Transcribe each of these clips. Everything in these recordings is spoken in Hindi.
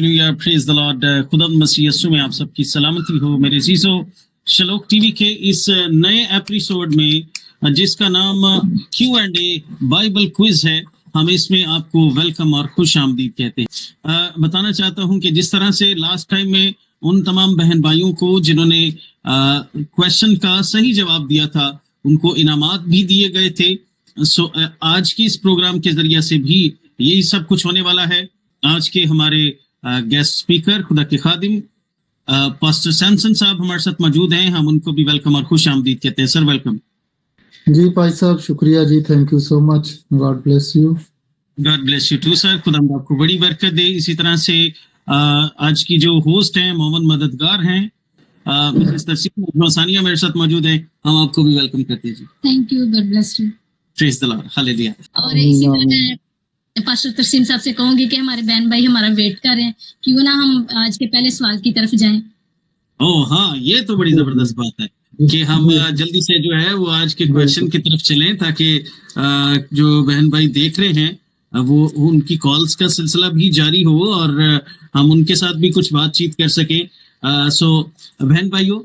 Hallelujah, praise the Lord. खुदावंद मसीह यीशु में आप सबकी सलामती हो मेरे अजीजों। शलोक टीवी के इस नए एपिसोड में जिसका नाम Q&A बाइबल क्विज है, हम इसमें आपको वेलकम और खुश आमदीद कहते हैं। बताना चाहता हूं कि जिस तरह से लास्ट टाइम में उन तमाम बहन भाइयों को जिन्होंने क्वेश्चन का सही जवाब दिया था, उनको इनामात भी दिए गए थे। सो आज की इस प्रोग्राम के जरिए से भी यही सब कुछ होने वाला है। आज के हमारे गेस्ट स्पीकर खुदा के खादिम पास्टर सैमसन साहब हमारे साथ मौजूद हैं। हम उनको भी वेलकम और खुश आमदीद कहते हैं। Sir welcome. जी भाई साहब, शुक्रिया जी, thank you so much. God bless you. God bless you too sir. खुदा आपको बड़ी बरकत दे। इसी तरह से आज की जो होस्ट हैं मोहम्मद मददगार हैं मिसेस तरसीम सानिया मेरे साथ मौजूद है। हम आपको भी वेलकम करते हैं जी। Thank you, God bless you. Praise the Lord, hallelujah. और इसी तरह मैं पास्टर तरसीम साहब से कहूंगी कि हमारे बहन भाई हमारा वेट कर रहे हैं, क्यों ना हम आज के पहले सवाल की तरफ जाएं। ओह हाँ, ये तो बड़ी जबरदस्त बात है कि हम जल्दी से जो है वो आज के क्वेश्चन की तरफ चलें, ताकि जो बहन भाई देख रहे हैं वो उनकी कॉल्स का सिलसिला भी जारी हो और हम उनके साथ भी कुछ बातचीत कर सकें। सो बहन भाइयों,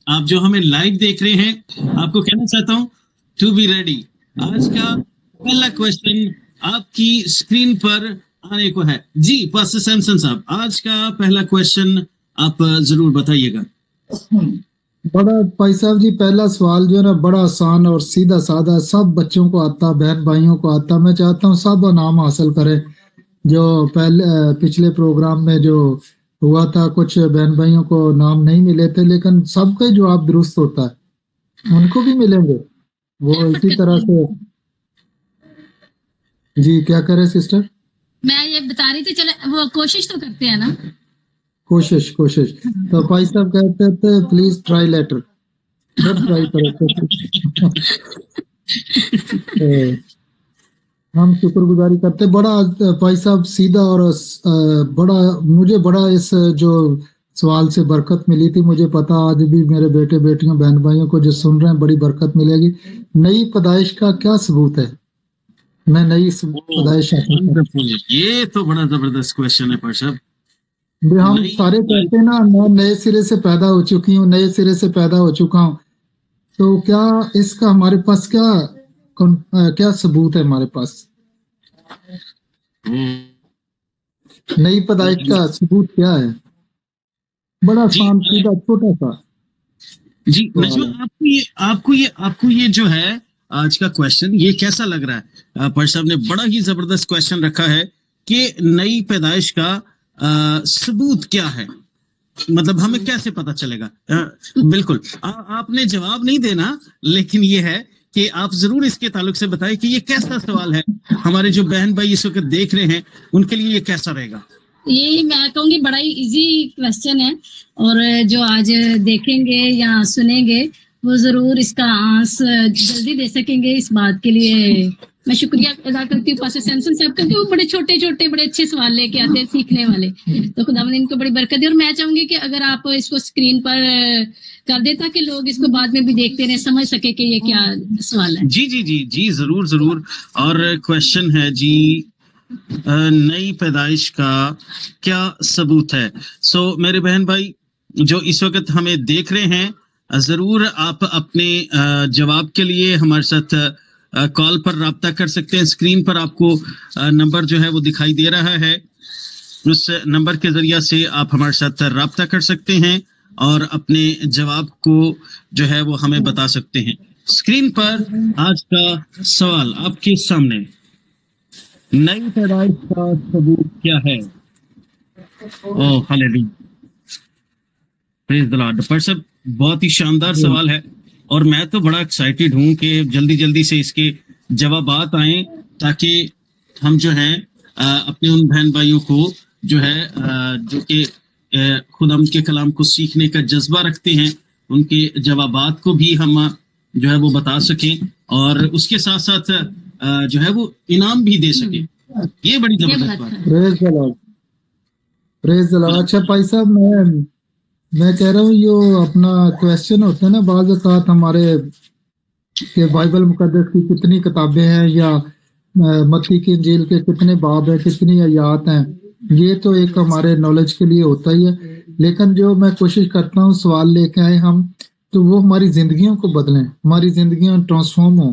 आप जो हमें लाइव देख रहे हैं, आपको कहना चाहता हूँ टू बी रेडी। आज का पहला क्वेश्चन आपकी स्क्रीन पर आने को है जी। पास्टर सैमसन साहब, आज का पहला क्वेश्चन आप जरूर बताइएगा। बड़ा भाई साहब जी, पहला सवाल जो है ना बड़ा आसान और सीधा साधा, सब बच्चों को आता, बहन भाइयों को आता। मैं चाहता हूँ सब नाम हासिल करें। जो पिछले प्रोग्राम में जो हुआ था, कुछ बहन भाइयों को नाम नहीं मिले थे, लेकिन सबका जवाब दुरुस्त होता है, उनको भी मिलेंगे वो इसी तरह से। जी क्या करे सिस्टर? मैं ये बता रही थी, चले वो कोशिश तो करते हैं ना। कोशिश तो भाई साहब कहते थे प्लीज ट्राई लेटर, ट्राई करो। हम शुक्रगुजारी करते। बड़ा भाई साहब सीधा और मुझे बड़ा इस जो सवाल से बरकत मिली थी। मुझे पता आज भी मेरे बेटे बेटियों बहन भाइयों को जो सुन रहे हैं बड़ी बरकत मिलेगी। नई पैदाइश का क्या सबूत है? मैं नई पैदाइश, ये तो बड़ा जबरदस्त क्वेश्चन है पाशा। हम सारे कहते हैं ना, मैं नए सिरे से पैदा हो चुकी हूँ, नए सिरे से पैदा हो चुका हूँ। तो क्या इसका हमारे पास क्या सबूत है? हमारे पास नई पैदाइश का सबूत क्या है? बड़ा आसान सीधा छोटा सा जी। आपको ये जो है आज का क्वेश्चन ये कैसा लग रहा है? पर साहब ने बड़ा ही जबरदस्त क्वेश्चन रखा है कि नई पैदाइश का सबूत क्या है, मतलब हमें कैसे पता चलेगा? बिल्कुल आपने जवाब नहीं देना, लेकिन ये है कि आप जरूर इसके ताल्लुक से बताएं कि ये कैसा सवाल है। हमारे जो बहन भाई इस वक्त देख रहे हैं उनके लिए ये कैसा रहेगा? ये मैं कहूँगी बड़ा ही इजी क्वेश्चन है, और जो आज देखेंगे या सुनेंगे वो जरूर इसका आंसर जल्दी दे सकेंगे। इस बात के लिए मैं शुक्रिया अदा करती हूँ पास्टर सैमसन साहब, क्योंकि वो बड़े छोटे छोटे बड़े अच्छे सवाल लेके आते हैं सीखने वाले। तो खुदावंद इनको बड़ी बरकत दे। और मैं चाहूंगी कि अगर आप इसको स्क्रीन पर कर दे ताकि लोग इसको बाद में भी देखते रहे, समझ सके कि ये क्या सवाल है। जी जरूर। और क्वेश्चन है जी, नई पैदाइश का क्या सबूत है? सो मेरे बहन भाई जो इस वक्त हमें देख रहे हैं, जरूर आप अपने जवाब के लिए हमारे साथ कॉल पर राब्ता कर सकते हैं। स्क्रीन पर आपको नंबर जो है वो दिखाई दे रहा है, उस नंबर के जरिए से आप हमारे साथ राब्ता कर सकते हैं और अपने जवाब को जो है वो हमें बता सकते हैं। स्क्रीन पर आज का सवाल आपके सामने, नई पैदाइश का सबूत क्या है? Oh hallelujah, praise the Lord. पर सब बहुत ही शानदार सवाल है और मैं तो बड़ा एक्साइटेड हूं कि जल्दी से इसके जवाबात आए, ताकि हम जो है अपने उन बहन भाइयों को जो है जो कि खुद हम के कलाम को सीखने का जज्बा रखते हैं, उनके जवाबात को भी हम जो है वो बता सकें और उसके साथ साथ जो है वो इनाम भी दे सकें। ये बड़ी जबरदस्त बात है। Praise the Lord. अच्छा भाई साहब, मैं कह रहा हूँ यो अपना क्वेश्चन होता है ना, बाज़ औक़ात हमारे के बाइबल मुकद्दस की कितनी किताबें हैं, या मत्ती की इंजील के कितने बाब हैं, कितनी आयात हैं, ये तो एक हमारे नॉलेज के लिए होता ही है, लेकिन जो मैं कोशिश करता हूँ सवाल लेके आए हम, तो वो हमारी जिंदगियों को बदलें, हमारी जिंदगियां ट्रांसफॉर्म हो,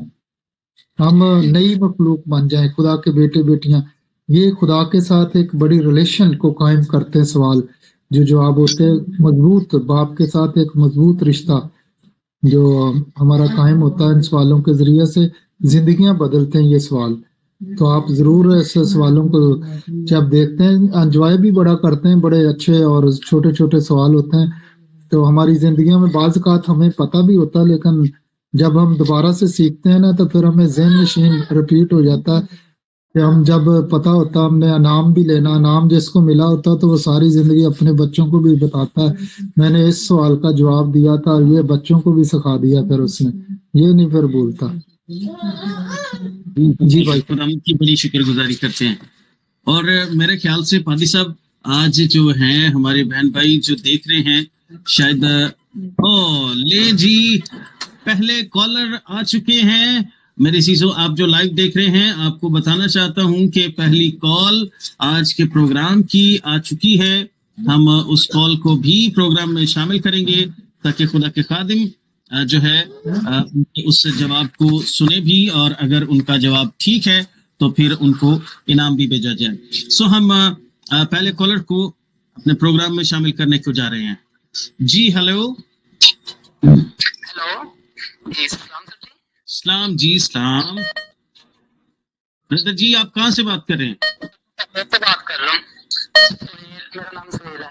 हम नई मखलूक बन जाएं, खुदा के बेटे बेटियां। ये खुदा के साथ एक बड़ी रिलेशन को कायम करते हैं सवाल, जो जवाब होते हैं, मजबूत बाप के साथ एक मजबूत रिश्ता जो हमारा कायम होता है इन सवालों के जरिए से, जिंदगियां बदलते हैं ये सवाल। तो आप जरूर ऐसे सवालों को जब देखते हैं एंजॉय भी बड़ा करते हैं, बड़े अच्छे और छोटे छोटे सवाल होते हैं। तो हमारी जिंदगियों में बाज़ औक़ात हमें पता भी होता है, लेकिन जब हम दोबारा से सीखते हैं ना, तो फिर हमें ज़हन नशीन रिपीट हो जाता है कि हम जब पता होता है हमने इनाम भी लेना, इनाम जिसको मिला होता है तो वो सारी जिंदगी अपने बच्चों को भी बताता है मैंने इस सवाल का जवाब दिया था, ये बच्चों को भी सिखा दिया फिर उसने, ये नहीं फिर भूलता। जी भाई, खुदा की बड़ी शुक्रगुजारी करते हैं। और मेरे ख्याल से पादी साहब आज जो हैं हमारे बहन भाई जो देख रहे हैं, शायद ओ ले जी पहले कॉलर आ चुके हैं। मेरे सीसो आप जो लाइव देख रहे हैं, आपको बताना चाहता हूं कि पहली कॉल आज के प्रोग्राम की आ चुकी है। हम उस कॉल को भी प्रोग्राम में शामिल करेंगे ताकि खुदा के खादिम जो है उस जवाब को सुने भी, और अगर उनका जवाब ठीक है तो फिर उनको इनाम भी भेजा जाए। सो हम पहले कॉलर को अपने प्रोग्राम में शामिल करने को जा रहे हैं। जी हेलो। हेलो जी, सलाम सर जी। सलाम जी, सलाम। ब्रदर जी आप कहाँ से बात कर रहे हैं? मैं तो बात कर रहा हूँ, मेरा नाम सुहेल है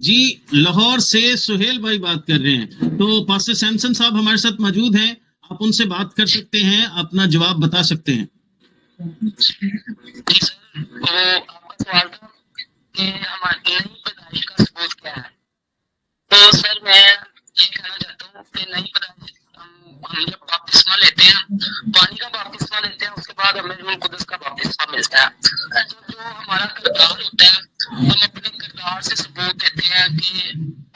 जी। लाहौर से सुहेल भाई बात कर रहे हैं। तो पास्टर सैमसन साहब हमारे साथ मौजूद हैं, आप उनसे बात कर सकते हैं, अपना जवाब बता सकते हैं। जी सर, वो आपका सवाल था कि हमारी नई पैदाइश का सबूत क्या है। तो सर मैं ये कहना चाहता हूँ कि नई पैदाइश हम जब बपतिस्मा लेते हैं, पानी का बपतिस्मा लेते हैं, उसके बाद हमें रूह कुदस का बपतिस्मा मिलता है। तो जो हमारा किरदार होता है, हम अपने किरदार से सबूत देते हैं कि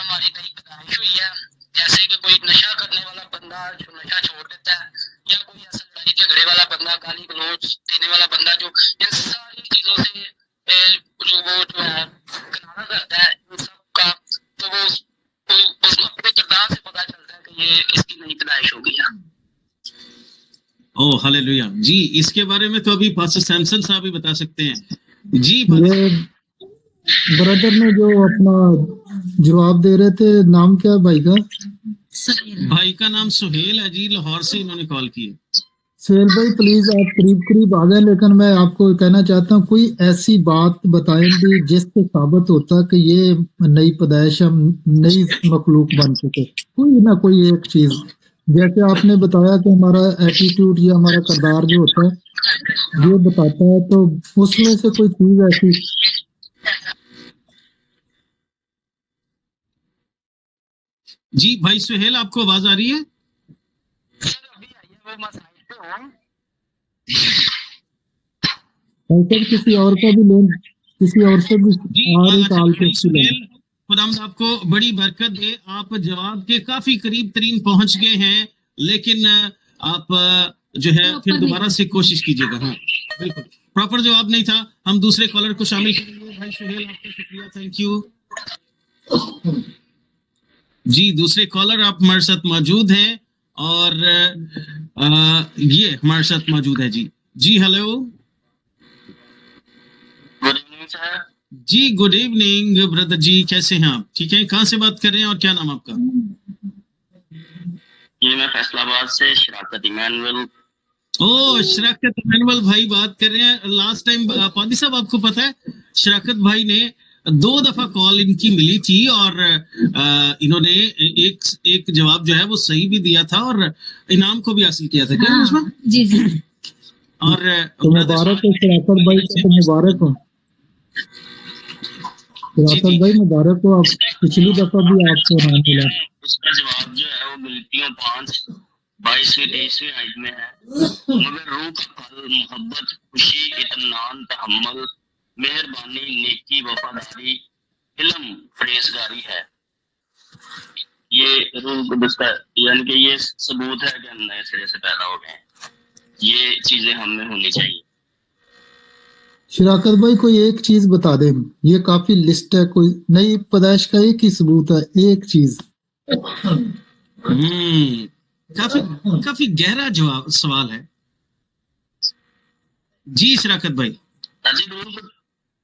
हमारी नई पैदाइश हुई है। जैसे कि कोई नशा करने वाला बंदा जो नशा छोड़ देता है, या कोई ऐसा लड़ाई झगड़े वाला बंदा, गाली गलौज देने वाला बंदा जो इन सारी चीजों से जो है किनारा करता है इन सब का, तो वो अपने किरदार से पता चलता है कि ये इसकी नई पैदाइश हो गई है। ओ हालेलुया जी। इसके बारे में तो अभी पास्टर सैमसन साहब ही बता सकते हैं। जी ये ब्रदर ने जो अपना जवाब दे रहे थे, नाम क्या है भाई का? भाई का नाम सुहेल है जी, लाहौर से इन्होंने कॉल की है। सुहेल भाई प्लीज आप करीब करीब आ गए, लेकिन मैं आपको कहना चाहता हूँ कोई ऐसी बात बताएं भी जिससे साबित होता कि ये नई पैदाइश, हम नई मखलूक बन चुके, कोई ना कोई एक चीज। जैसे आपने बताया कि हमारा एटीट्यूड या हमारा किरदार जो होता है ये बताता है, तो उसमें से कोई चीज ऐसी। जी भाई सुहेल आपको आवाज आ रही है? सर अभी आई है, वो मैं साइड पे हूँ। सर किसी और का भी लोन, किसी और से भी आ रही कॉल पे सुहेल, खुदावंद आपको बड़ी बरकत दे। आप जवाब के काफी करीब तरीन पहुंच गए हैं, लेकिन आप जो है फिर दोबारा से कोशिश कीजिएगा। हाँ बिल्कुल, प्रॉपर जवाब नहीं था। हम दूसरे कॉलर को शामिल करेंगे। भाई सुहेल आपका शुक्रिया, थैंक यू जी। दूसरे कॉलर आप हमारे साथ मौजूद हैं, और ये हमारे साथ मौजूद है जी। जी हेलो। Good evening sir. जी गुड इवनिंग ब्रदर जी, कैसे हैं आप? ठीक है, कहाँ से बात कर रहे हैं और क्या नाम आपका? ये मैं फैसलाबाद से शराकत इमानुअल। ओ शराकत इमानुअल भाई बात कर रहे हैं। लास्ट टाइम पादी साहब आपको पता है शराकत भाई ने 2 दफा कॉल इनकी मिली थी, और इन्होंने एक जवाब जो है वो सही भी दिया था और इनाम को भी हासिल किया था। क्या उसमें? जी जी। और तो मुबारक हो शराकत भाई को, तो मुबारक हो शराकत भाई, मुबारक हो। आप पिछली दफा भी आपको नाम मिला। उसका जवाब जो है वो मिलतियों 5:22-23 हाइट में है। मगर रूह का फल मोहब्बत, खुशी, इत्मीनान, तहम्मुल, मेहरबानी, नेकी, वफादारी, इल्म, परहेजगारी है। ये रूह कुदस का, यानी कि ये सबूत है कि हम नए सिरे से पैदा हो गए हैं। ये चीजें हमें होनी चाहिए। शराकत भाई कोई एक चीज बता दे, ये काफी लिस्ट है, कोई नई पैदाइश का एक ही सबूत है, एक चीज। काफी काफी गहरा जवाब सवाल है जी शराकत भाई। जी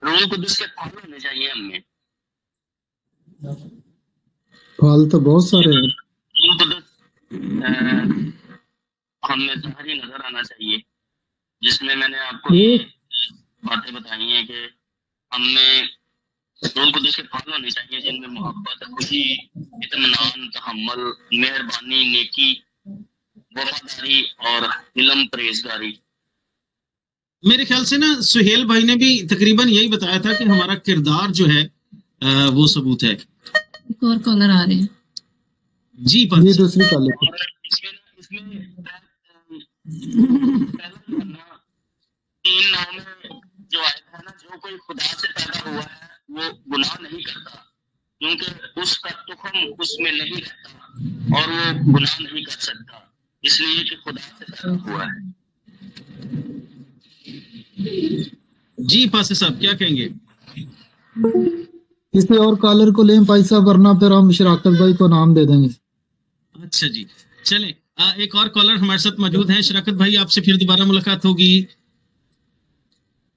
रूल कुदस के फल होने चाहिए हमें। फल तो बहुत सारे हैं। रूल कुदस हमें ज़ाहिर नजर आना चाहिए, जिसमें मैंने आपको ये बातें बताई हैं कि हमें रूल कुदस के फल होने चाहिए, जिनमें मोहब्बत, खुशी, इत्मीनान, तहम्मुल, मेहरबानी, नेकी, वफादारी और इल्म, परहेजगारी। मेरे ख्याल से ना सुहेल भाई ने भी तकरीबन यही बताया था कि हमारा किरदार जो है वो सबूत है। एक और कॉलर आ रहे हैं जी ये पर दूसरी कॉल है। इसमें पहला करना 3:9 में जो आयत है ना, जो कोई खुदा से पैदा हुआ है वो गुनाह नहीं करता, क्योंकि उसका तुखम उसमें नहीं रहता और वो गुनाह नहीं कर सकता, इसलिए कि खुदा से पैदा हुआ है। जी पासे साहब क्या कहेंगे? किसी और कॉलर को लें पैसा, वरना फिर हम शराकत भाई को नाम दे देंगे। अच्छा जी चले, एक और कॉलर हमारे साथ मौजूद है। शराकत भाई आपसे फिर दोबारा मुलाकात होगी।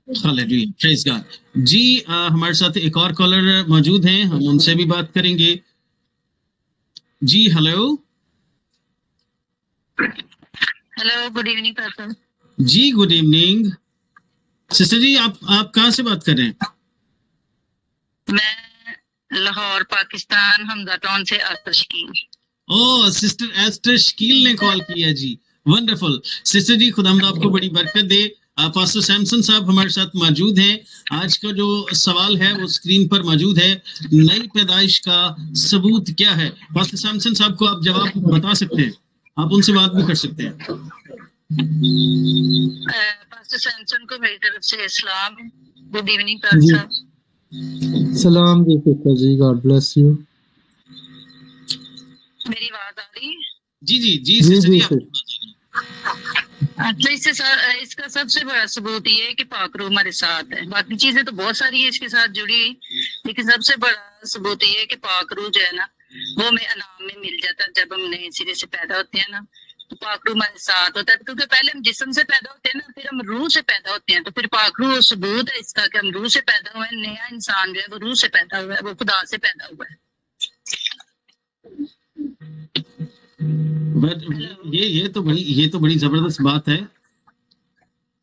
Hallelujah, praise God. जी हमारे साथ एक और कॉलर मौजूद हैं, हम उनसे भी बात करेंगे। जी hello. Hello, good evening pastor जी गुड इवनिंग सिस्टर जी। आप कहाँ से बात कर रहे हैं? मैं लाहौर पाकिस्तान हमजा टाउन से आस्तर शकील। ओह सिस्टर एस्टर शकील ने कॉल किया जी, वंडरफुल। सिस्टर जी खुदावंद आपको बड़ी बरकत दे। पास्टर सैमसन साहब हमारे साथ मौजूद हैं। आज का जो सवाल है वो स्क्रीन पर मौजूद है, नई पैदाइश का सबूत क्या है? पास्टर सैमसन साहब को आप जवाब बता सकते हैं, आप उनसे बात भी कर सकते हैं। पास्टर सैमसन को मेरी तरफ से इस्लाम। Good evening pastor. सलाम जी सिस्टर जी, गॉड ब्लेस यू। मेरी आवाज आ रही है? जी जी जी सिस्टर जी अच्छा, इसका सबसे बड़ा सबूत ये है कि पाकरू हमारे साथ है। बाकी चीजें तो बहुत सारी है इसके साथ जुड़ी, लेकिन सबसे बड़ा सबूत ये है कि पाकरू जो है ना, वो हमें अनाम में मिल जाता है जब हम नए सिरे से पैदा होते हैं ना, तो पाकरू हमारे साथ होता है। क्योंकि पहले हम जिस्म से पैदा होते हैं ना, फिर हम रूह से पैदा होते हैं, तो फिर पाकरू सबूत है इसका कि हम रूह से पैदा हुए हैं। नया इंसान जो है वो रूह से पैदा हुआ है, वो खुदा से पैदा हुआ है। ये तो बड़ी जबरदस्त बात है,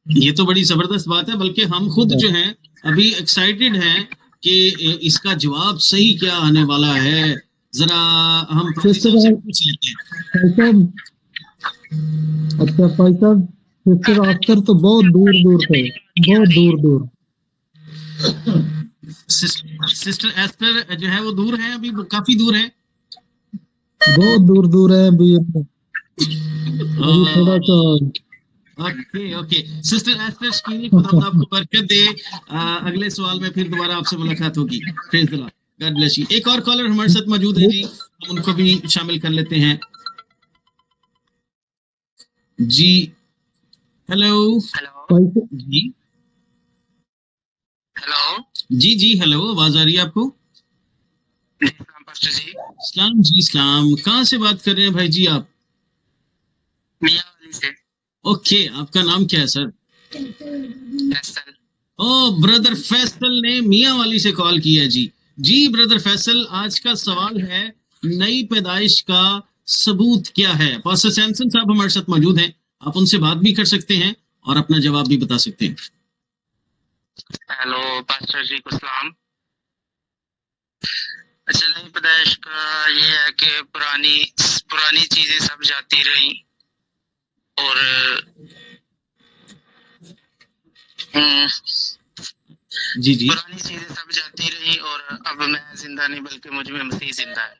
ये तो बड़ी जबरदस्त बात है। बल्कि हम खुद जो हैं अभी एक्साइटेड हैं कि इसका जवाब सही क्या आने वाला है। जरा हम प्रोफेसर से पूछ लेते हैं। अच्छा पैसा सिस्टर आफ्टर तो बहुत दूर दूर थे, बहुत दूर दूर। सिस्टर एस्टर जो है वो दूर है, अभी काफी दूर है, बहुत दूर दूर है अभी थोड़ा सा। ओके सिस्टर एस्टर शकील, खुदा आपको बरकत दे। अगले सवाल में फिर दोबारा आपसे मुलाकात होगी। Praise the Lord, God bless you. एक और कॉलर हमारे साथ मौजूद है जी, हम उनको भी शामिल कर लेते हैं। जी हेलो जी हेलो, आवाज आ रही है आपको? इस्लाम जी इस्लाम, कहाँ से बात कर रहे हैं भाई जी आप? मियांवाली से। ओके, आपका नाम क्या है सर? फैसल। ओ ब्रदर फैसल ने मियांवाली से कॉल किया जी। जी ब्रदर फैसल, आज का सवाल है नई पैदाइश का सबूत क्या है? पास्टर सैमसन साहब हमारे साथ मौजूद हैं, आप उनसे बात भी कर सकते हैं और अपना जवाब भी बता सकते हैं। हेलो पास्टर जी को सलाम। अच्छा, नई पैदाइश का ये है कि पुरानी चीजें सब जाती रही और जी पुरानी चीजें सब जाती रही और अब मैं जिंदा नहीं बल्कि मुझ में मसीह जिंदा है।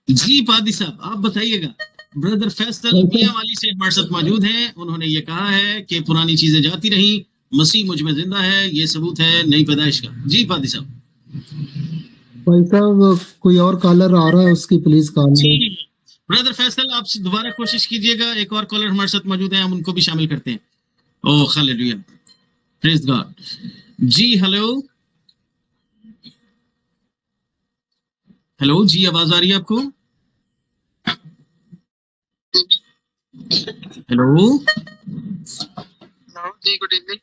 जी पादी साहब आप बताइएगा। ब्रदर फैसल मियांवाली से हमारे साथ मौजूद हैं, उन्होंने ये कहा है कि पुरानी चीजें जाती रही, मसीह मुझ में जिंदा है, ये सबूत है नई पैदाइश का। जी पादी साहब। भाई साहब कोई और कॉलर आ रहा है, उसकी please call ji brother Faisal आप दोबारा कोशिश कीजिएगा, एक और कॉलर हमारे साथ मौजूद है, हम उनको भी शामिल करते हैं। Oh hallelujah, praise God. जी हेलो, हेलो जी, आवाज आ रही है आपको? हेलो जी गुड इवनिंग।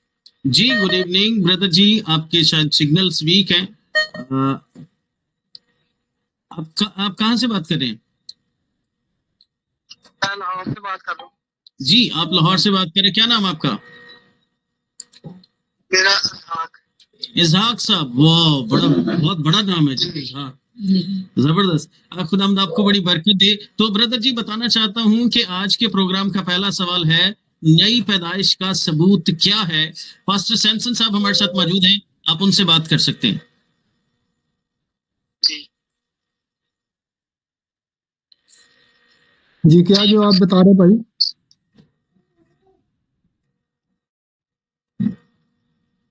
जी गुड इवनिंग ब्रदर जी, आपके शायद सिग्नल्स वीक हैं। आप कहाँ से बात कर रहे हैं? मैं लाहौर से बात कर रहा हूँ। जी आप लाहौर से बात कर रहे हैं, क्या नाम आपका? मेरा इसहाक। इजहाक साहब, वाह बड़ा बहुत बड़ा नाम है जी, इजहाक, जबरदस्त। खुदावंद आपको बड़ी बरकत दे। तो ब्रदर जी बताना चाहता हूं कि आज के प्रोग्राम का पहला सवाल है, नई पैदाइश का सबूत क्या है? पास्टर सैमसन साहब हमारे साथ मौजूद हैं, आप उनसे बात कर सकते हैं। जी जी क्या जो आप बता रहे भाई?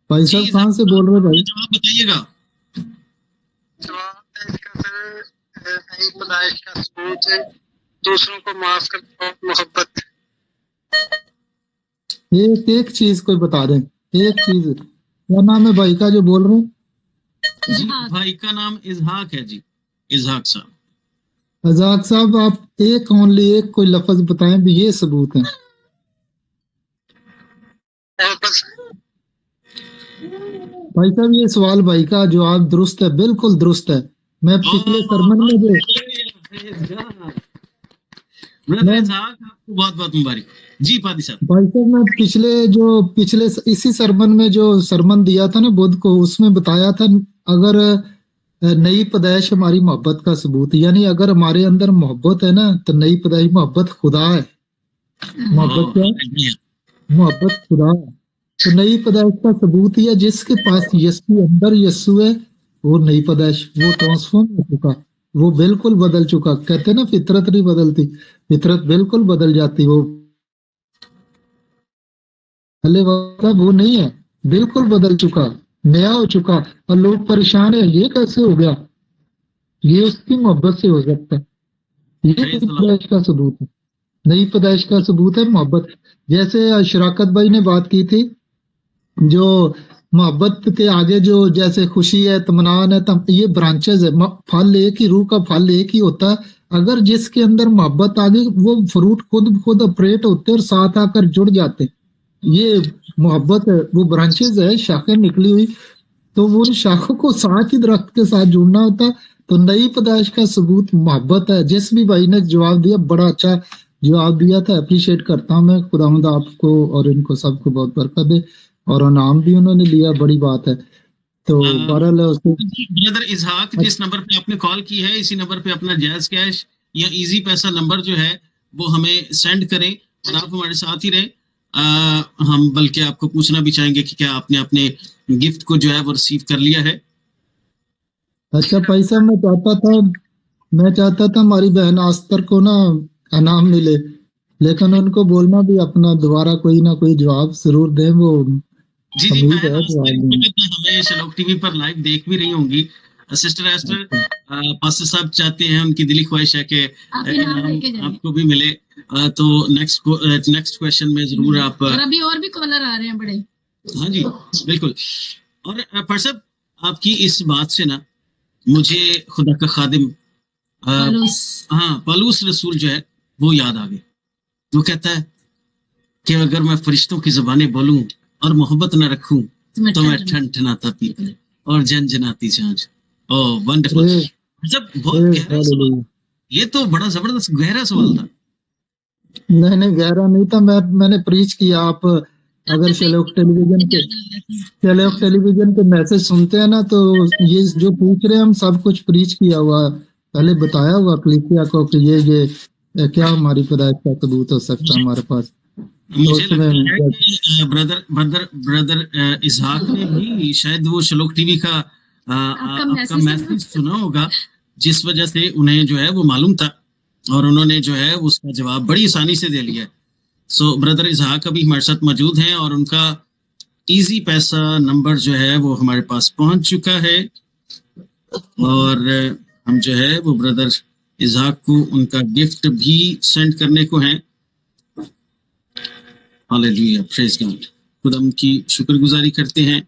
भाई साहब जी, कहाँ से बोल रहे भाई? जवाब बताइएगा। जवाब है इसका सर, नई पैदाइश का सबूत है दूसरों को माफ करना और मोहब्बत। एक एक चीज कोई बता दें, एक चीज। क्या नाम है भाई का जो बोल रहे हैं? जी भाई का नाम इजहाक है जी, इजहाक साहब। आजाद साहब आप एक ओनली एक कोई लफ्ज बताएं भी ये सबूत है। और बस भाई साहब ये सवाल भाई का जवाब दुरुस्त है, बिल्कुल दुरुस्त है। मैं पिछले सरमन में जो ब्रदर इजहाक आपको बहुत बहुत मुबारक जी। पादी साहब, भाई साहब मैं पिछले इसी सरमन में जो सरमन दिया था ना बुध को, उसमें बताया था अगर नई पैदाइश हमारी मोहब्बत का सबूत, यानी अगर हमारे अंदर मोहब्बत है ना तो नई पैदाइश मोहब्बत खुदा है। मोहब्बत क्या है? मोहब्बत खुदा है। तो नई पैदाइश का सबूत ही है जिसके पास यस्सु अंदर यस्सु है, वो नई पैदाइश, वो ट्रांसफॉर्म हो चुका, वो बिल्कुल बदल चुका। कहते हैं ना फितरत नहीं बदलती, फितरत बिल्कुल बदल जाती। वो पहले वाला वो नहीं है, बिल्कुल बदल चुका, नया हो चुका। और लोग परेशान है ये कैसे हो गया, ये उसकी मोहब्बत से हो सकता है। ये नई पैदाइश का सबूत है, नई पैदाइश का सबूत है मोहब्बत। जैसे शराकत भाई ने बात की थी, जो मोहब्बत के आगे जो जैसे खुशी है, तमन्नान है, ये ब्रांचेस है। फल एक ही, रूह का फल एक ही होता है। अगर जिसके अंदर मोहब्बत आ गई, वो फ्रूट खुद ऑपरेट होते और साथ आकर जुड़ जाते। ये मोहब्बत है, वो ब्रांचेस है, शाखें निकली हुई, तो वो उन शाखों को साथ ही दरख्त के साथ जुड़ना होता। तो नई पैदाइश का सबूत मोहब्बत है। जिस भी भाई ने जवाब दिया, बड़ा अच्छा जवाब दिया था, अप्रिशिएट करता हूं मैं। खुदावंद आपको और इनको सबको बहुत बरकत दे, और नाम भी उन्होंने लिया, बड़ी बात है। तो बहरहाल ब्रदर इजहाक, जिस नंबर पे आपने कॉल की है, इसी नंबर पे अपना जायज कैश या इजी पैसा नंबर जो है वो हमें सेंड करें, और आप हमारे साथ ही रहे। हम बल्कि आपको पूछना भी चाहेंगे कि क्या आपने अपने गिफ्ट को जो है वो रिसीव कर लिया है। अच्छा भाई साहब, मैं चाहता था हमारी बहन आस्तर को ना इनाम मिले, लेकिन उनको बोलना भी अपना दोबारा कोई ना कोई जवाब जरूर दें। वो जी जी, हमें शलोक टीवी पर लाइव देख भी रही होंगी। सिस्टर एस्टर, पास्टर साहब चाहते हैं, उनकी दिली ख्वाहिश है कि आपको भी मिले। तो नेक्स्ट क्वेश्चन में जरूर आप, और अभी और भी कॉलर आ रहे हैं बड़े। हाँ जी बिल्कुल। और परसब आपकी इस बात से ना मुझे खुदा का खादिम पौलुस रसूल जो है वो याद आ गए। वो कहता है कि अगर मैं फरिश्तों की जुबानें बोलूं और मोहब्बत न रखूं तो मैं ठनठनाता पीपल और जनजनाती सांझ। ओह वंडरफुल, जब बहुत गहरा सवाल, ये तो बड़ा जबरदस्त गहरा सवाल था। नहीं गहरा नहीं था, मैंने प्रीच किया। आप अगर शलोक टेलीविजन पे मैसेज सुनते हैं ना, तो ये जो पूछ रहे हैं हम सब कुछ प्रीच किया हुआ, पहले बताया हुआ कलीसिया को कि ये क्या हमारी पैदाइश का सबूत हो सकता है हमारे पास। मुझे लगता है कि ब्रदर इजहाक ने भी शायद वो शलोक टीवी का आपका मैसेज सुना होगा, जिस वजह से उन्हें जो है वो मालूम था, और उन्होंने जो है उसका जवाब बड़ी आसानी से दे लिया। सो ब्रदर इजहाक अभी हमारे साथ मौजूद हैं, और उनका इजी पैसा नंबर जो है वो हमारे पास पहुंच चुका है, और हम जो है वो ब्रदर इजहाक को उनका गिफ्ट भी सेंड करने को है। Hallelujah, praise God. खुदावंद की शुक्रगुजारी करते हैं।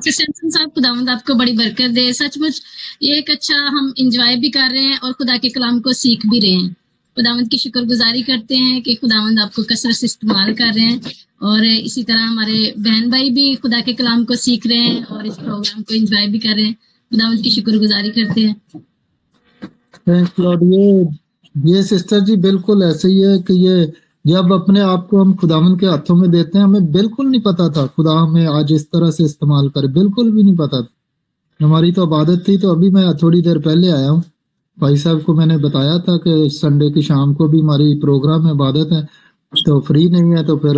सैमसन साहब, खुदावंद आपको बड़ी बरकत दे। सचमुच ये एक अच्छा हम इंजॉय भी कर रहे हैं और खुदा के कलाम को सीख भी रहे हैं। खुदावंद की शुक्रगुजारी करते हैं कि खुदावंद आपको कसरत से इस्तेमाल कर रहे हैं और इसी तरह हमारे बहन भाई भी खुदा के कलाम को सीख रहे हैं और इस प्रोग्राम को एंजॉय भी कर रहे हैं। खुदावंद की शुक्रगुजारी करते हैं। Thanks Lord. ये सिस्टर जी बिल्कुल ऐसे ही है कि ये जब अपने आप को हम खुदावंद के हाथों में देते हैं, हमें बिल्कुल नहीं पता था खुदा हमें आज इस तरह से इस्तेमाल करे, बिल्कुल भी नहीं पता था। हमारी तो इबादत थी। तो अभी मैं थोड़ी देर पहले आया हूँ। भाई साहब को मैंने बताया था कि संडे की शाम को भी हमारी प्रोग्राम है, इबादत है, तो फ्री नहीं है। तो फिर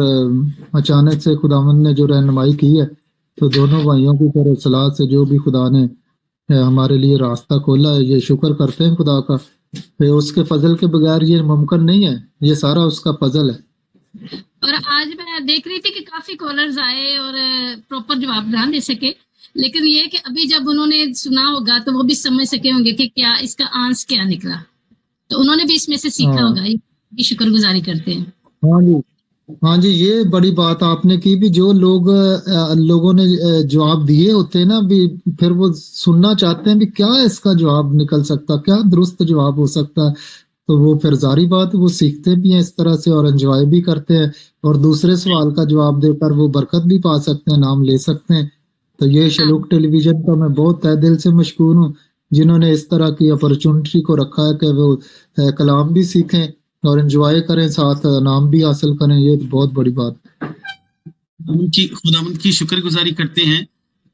अचानक से खुदावंद ने जो रहनुमाई की है, तो दोनों भाइयों की फिर सलाह से जो भी खुदा ने हमारे लिए रास्ता खोला है, ये शुक्र करते हैं खुदा का। फिर उसके फजल के बगैर ये मुमकिन नहीं है, ये सारा उसका फजल है। और आज मैं देख रही थी कि काफी कॉलर्स आए और प्रॉपर जवाब ना दे सके, लेकिन ये कि अभी जब उन्होंने सुना होगा तो वो भी समझ सके होंगे कि क्या इसका आंसर क्या निकला, तो उन्होंने भी इसमें से सीखा होगा। ये शुक्रगुजारी करते हैं। हाँ जी, हाँ जी, ये बड़ी बात आपने की भी। जो लोगों ने जवाब दिए होते हैं ना, भी फिर वो सुनना चाहते हैं भी क्या इसका जवाब निकल सकता, क्या दुरुस्त जवाब हो सकता है। तो वो फिर जारी बात वो सीखते भी हैं इस तरह से और एंजॉय भी करते हैं और दूसरे सवाल का जवाब देकर वो बरकत भी पा सकते हैं, नाम ले सकते हैं। तो ये शलूक टेलीविजन का मैं बहुत तहे दिल से मशकूर हूँ, जिन्होंने इस तरह की अपॉर्चुनिटी को रखा है कि वो कलाम भी सीखें और एंजॉय करें, साथ नाम भी हासिल करें। ये तो बहुत बड़ी बात है। खुदावंद की शुक्रगुजारी करते हैं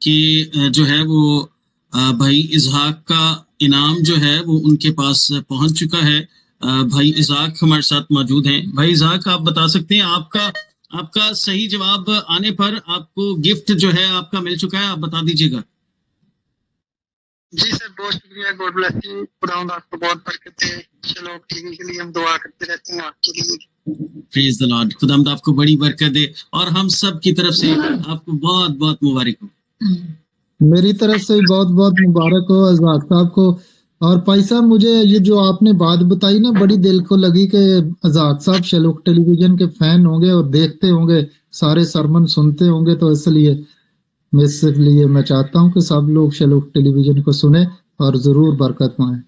कि जो है वो भाई इजहाक का इनाम जो है वो उनके पास पहुंच चुका है। भाई इजहाक हमारे साथ मौजूद हैं। भाई इजहाक, आप बता सकते हैं आपका सही जवाब आने पर आपको गिफ्ट जो है आपका मिल चुका है, आप बता दीजिएगा। जी सर, बहुत शुक्रिया। God bless you. खुदावंद आपको बहुत बरकत दे। चलो टीवी के लिए हम दुआ करते रहते हैं आपके लिए। Praise the Lord. खुदावंद आपको बड़ी बरकत दे और हम सब की तरफ से आपको बहुत बहुत मुबारक हो। मेरी तरफ से बहुत बहुत मुबारक हो इजहाक साहब को। और भाई साहब, मुझे ये जो आपने बात बताई ना, बड़ी दिल को लगी कि इजहाक साहब शलूक टेलीविजन के फैन होंगे और देखते होंगे, सारे सरमन सुनते होंगे। तो इसलिए मैं चाहता हूँ कि सब लोग शलूक टेलीविजन को सुने और जरूर बरकत पाएं।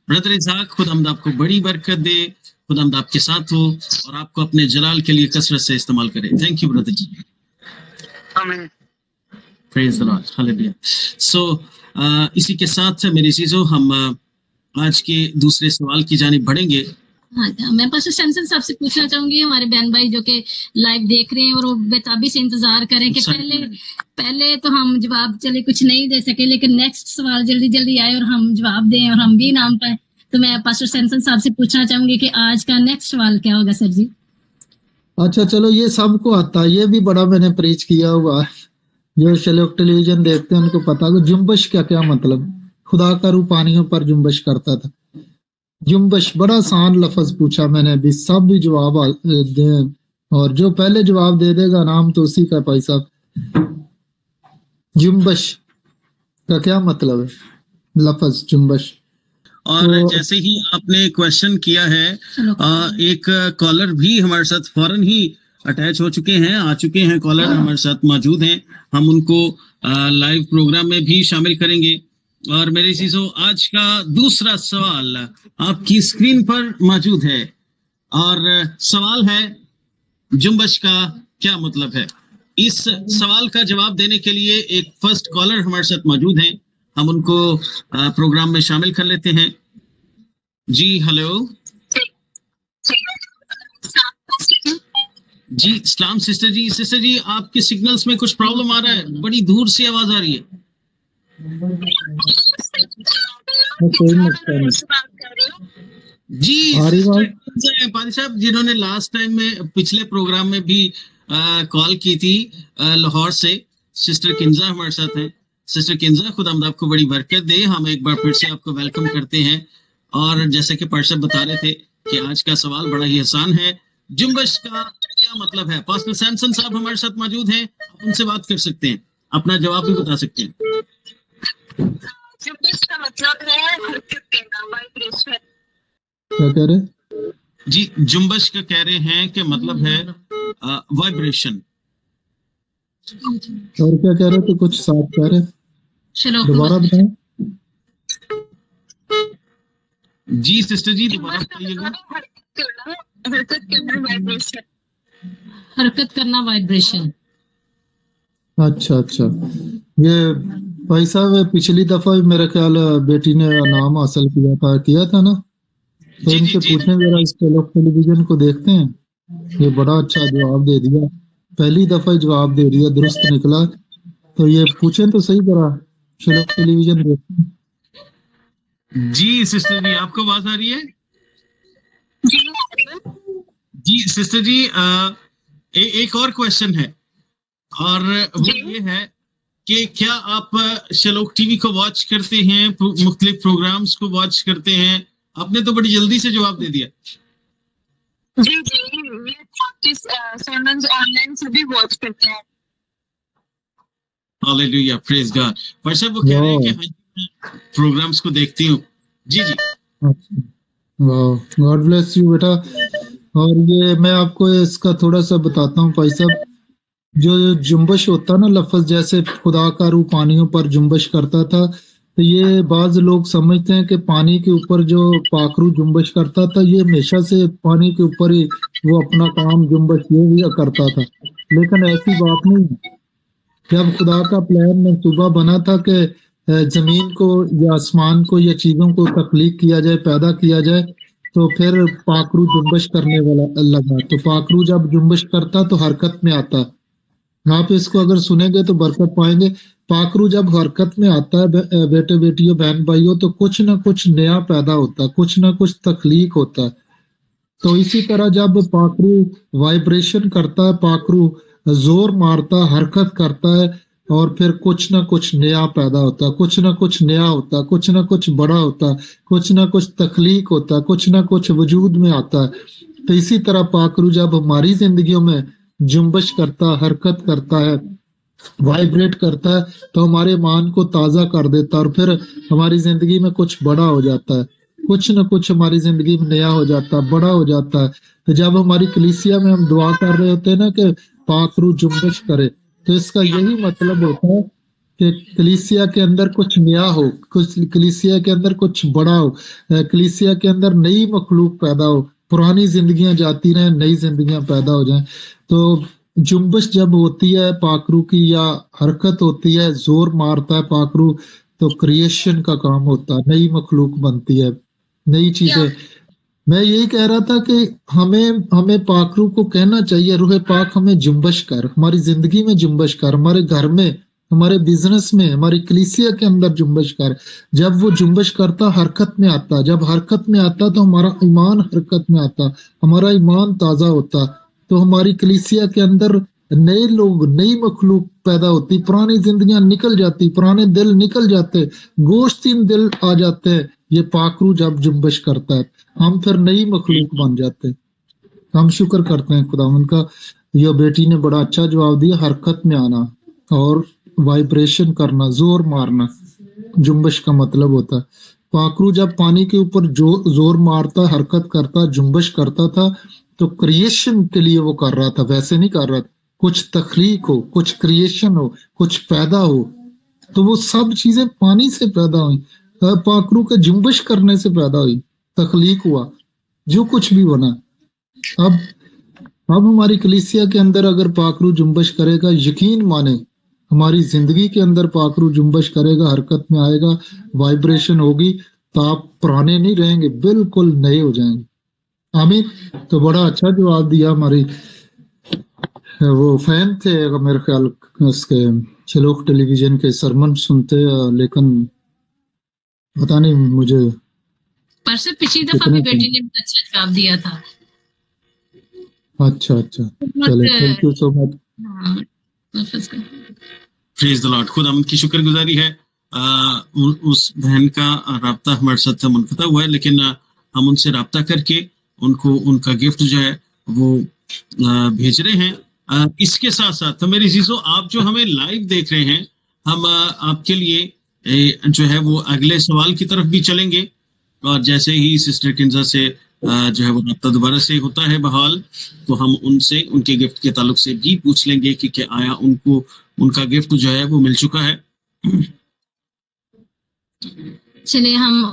ब्रदर इजहाक, खुदावंद आपको बड़ी बरकत दे, खुदावंद आपके साथ हो और आपको अपने जलाल के लिए कसरत से इस्तेमाल करे। थैंक यू ब्रदर जी। आमीन। Praise the Lord, hallelujah. So इसी के साथ मेरे चीजों हम आज के दूसरे सवाल की जानिब बढ़ेंगे। हाँ, मैं पास्टर सैमसन साहब से पूछना चाहूंगी, हमारे बहन भाई जो कि लाइव देख रहे हैं और वो बेताबी से इंतजार करें कि पहले तो हम जवाब चले कुछ नहीं दे सके, लेकिन नेक्स्ट सवाल जल्दी जल्दी आए और हम जवाब दें और हम भी नाम पाए। तो मैं पास्टर सैमसन साहब से पूछना चाहूंगी कि आज का नेक्स्ट सवाल क्या होगा सर जी। अच्छा चलो, ये सबको आता है, ये भी बड़ा मैंने प्रीच किया हुआ है। जो शलूक टेलीविजन देखते हैं उनको पता है जुम्बश का क्या मतलब। खुदा का रूह पानियों पर जुम्बश करता था। जुम्बश बड़ा आसान लफ्ज पूछा मैंने, भी सब भी जवाब दे और जो पहले जवाब दे देगा नाम तो उसी का। भाई साहब, जुम्बश का क्या मतलब है, लफ्ज जुम्बश। और तो जैसे ही आपने क्वेश्चन किया है, एक कॉलर भी हमारे साथ फौरन ही अटैच हो चुके हैं, आ चुके हैं कॉलर हमारे साथ मौजूद हैं। हम उनको लाइव प्रोग्राम में भी शामिल करेंगे। और मेरे चीजों, आज का दूसरा सवाल आपकी स्क्रीन पर मौजूद है और सवाल है जुम्बश का क्या मतलब है। इस सवाल का जवाब देने के लिए एक फर्स्ट कॉलर हमारे साथ मौजूद हैं, हम उनको प्रोग्राम में शामिल कर लेते हैं। जी हेलो जी, इस्लाम सिस्टर जी आपके सिग्नल्स में कुछ प्रॉब्लम आ रहा है, बड़ी दूर से आवाज आ रही है। जी पारी साहब, जिन्होंने लास्ट टाइम में पिछले प्रोग्राम में भी कॉल की थी लाहौर से, सिस्टर किंजा हमारे साथ हैं। सिस्टर किंजा, खुदावंद आपको बड़ी बरकत दे। हम एक बार फिर से आपको वेलकम करते हैं। और जैसे कि पार्षद बता रहे थे कि आज का सवाल बड़ा ही आसान है, जुम्बश का क्या मतलब है। पास्टर सैमसन साहब हमारे साथ मौजूद हैं, आप उनसे बात कर सकते हैं, अपना जवाब भी बता सकते हैं। जुम्बश का मतलब है हरकत क्या कह रहे? जी, जुम्बश का कह रहे हैं कि मतलब है वाइब्रेशन। और क्या कह रहे थे? कुछ साथ कह रहे, चलो दोबारा बताएं। जी सिस्टर जी, दोबारा बताइएगा। हरकत करना वाइब्रेशन। अच्छा अच्छा, ये भाई साहब पिछली दफा भी मेरे ख्याल बेटी ने नाम हासिल किया था ना, तो जी जी इनसे जी पूछें जरा, इस टेलीविजन को देखते हैं। ये बड़ा अच्छा जवाब दे दिया, पहली दफा ही जवाब दे दिया, दुरुस्त निकला। तो ये पूछें तो सही जरा, चलो टेलीविजन देखते हैं। जी सिस्टर जी, आपको आवाज आ रही है? जी सिस्टर जी, एक और क्वेश्चन है, और वो ये है कि क्या आप शलोक टीवी को वॉच करते हैं, मुख्तलिफ प्रोग्राम्स को वॉच करते हैं? आपने तो बड़ी जल्दी से जवाब दे दिया। जी ये सर्मन्स ऑनलाइन सभी वॉच करते हैं। Hallelujah, praise God. भाई साहब वो कह रहे हैं कि हाँ, मैं प्रोग्राम्स को देखती हूँ। जी जी, गॉड ब्लेस यू बेटा। और ये मैं आपको इसका थोड़ा सा बताता हूँ भाई साहब, जो जुम्बश होता ना लफ्ज, जैसे खुदा का रूह पानियों पर जुम्बश करता था, तो ये बाज लोग समझते हैं कि पानी के ऊपर जो पाखरू जुम्बश करता था, ये हमेशा से पानी के ऊपर ही वो अपना काम जुम्बश ये भी करता था, लेकिन ऐसी बात नहीं है। जब खुदा का प्लान मंसूबा बना था कि जमीन को या आसमान को या चीजों को तख्लीक किया जाए, पैदा किया जाए, तो फिर पाखरू जुम्बश करने वाला लगा। तो पाखरू जब जुम्बश करता तो हरकत में आता। आप इसको अगर सुनेंगे तो बरकत पाएंगे। पाखरू जब हरकत में आता है बेटे बेटियों बहन भाइयों, तो कुछ ना कुछ नया पैदा होता है, कुछ ना कुछ तख्लीक होता है। तो इसी तरह जब पाखरू वाइब्रेशन करता है, पाखरू जोर मारता, हरकत करता है, और फिर कुछ ना कुछ नया पैदा होता है, कुछ ना कुछ नया होता है, कुछ ना कुछ बड़ा होता है, कुछ ना कुछ तख्लीक होता है, कुछ ना कुछ वजूद में आता है। तो इसी तरह पाखरू जब हमारी जिंदगियों में जुम्बश करता, हरकत करता है, वाइब्रेट करता है, तो हमारे ईमान को ताजा कर देता है, और फिर हमारी जिंदगी में कुछ बड़ा हो जाता है, कुछ न कुछ हमारी जिंदगी में नया हो जाता है, बड़ा हो जाता है। तो जब हमारी कलीसिया में हम दुआ कर रहे होते हैं ना कि पाखरू जुम्बश करे, तो इसका यही मतलब होता है कि कलीसिया के अंदर कुछ नया हो, कुछ कलीसिया के अंदर कुछ बड़ा हो, कलीसिया के अंदर नई मखलूक पैदा हो, पुरानी जिंदगियां जाती रहें, नई जिंदगियां पैदा हो जाएं। तो जुम्बश जब होती है पाखरू की, या हरकत होती है, जोर मारता है पाखरू, तो क्रिएशन का काम होता है, नई मखलूक बनती है, नई चीजें। मैं यही कह रहा था कि हमें हमें पाखरू को कहना चाहिए, रूहे पाक हमें जुम्बश कर, हमारी जिंदगी में जुम्बश कर, हमारे घर में, हमारे बिजनेस में, हमारी कलीसिया के अंदर जुम्बश कर। जब वो जुम्बश करता, हरकत में आता, जब हरकत में आता तो हमारा ईमान हरकत में आता, हमारा ईमान ताजा होता, तो हमारी कलीसिया के अंदर नए लोग, नई मखलूक पैदा होती, पुरानी जिंदगियां निकल जाती, पुराने दिल निकल जाते, गोश्तीन दिल आ जाते हैं। ये पाखरू जब जुम्बश करता है, हम फिर नई मखलूक बन जाते हैं। हम शुक्र करते हैं खुदावंद का। ये बेटी ने बड़ा अच्छा जवाब दिया, हरकत में आना और वाइब्रेशन करना, जोर मारना, जुम्बश का मतलब होता है। पाखरू जब पानी के ऊपर जोर मारता, हरकत करता, जुम्बश करता था, तो क्रिएशन के लिए वो कर रहा था, वैसे नहीं कर रहा था। कुछ तख्लीक हो, कुछ क्रिएशन हो, कुछ पैदा हो, तो वो सब चीजें पानी से पैदा हुई, पाखरू के जुम्बश करने से पैदा हुई, तख्लीक हुआ, जो कुछ भी बना। अब हमारी कलीसिया के अंदर अगर पाखरू जुम्बश करेगा, यकीन माने हमारी जिंदगी के अंदर पाखरू जुम्बश करेगा, हरकत में आएगा, वाइब्रेशन होगी, तो आप पुराने नहीं रहेंगे, बिल्कुल नए हो जाएंगे। आमीन। तो बड़ा अच्छा जवाब दिया। हमारी वो फैन थे मेरे ख्याल उसके, शलोक टेलीविजन के सरमन सुनते, लेकिन पता नहीं मुझे, पर से पिछली दफा भी बेटी ने बहुत अच्छा जवाब दिया था। अच्छा अच्छा, चले, thank you so much. Praise the Lord. खुदा की शुक्रगुजारी है। उस बहन का राब्ता हमारे साथ मुनक़ता हुआ है, लेकिन हम उनसे राब्ता करके उनको उनका गिफ्ट जो है वो भेज रहे हैं। इसके साथ साथ तो मेरी चीजों, आप जो हमें लाइव देख रहे हैं, हम आपके लिए जो है वो अगले सवाल की तरफ भी चलेंगे। और जैसे ही सिस्टर किंजा से जो है वो रब्ता दोबारा से होता है बहाल, तो हम उनसे उनके गिफ्ट के ताल्लुक से भी पूछ लेंगे कि क्या आया उनको उनका गिफ्ट जो है वो मिल चुका है। चलिए हम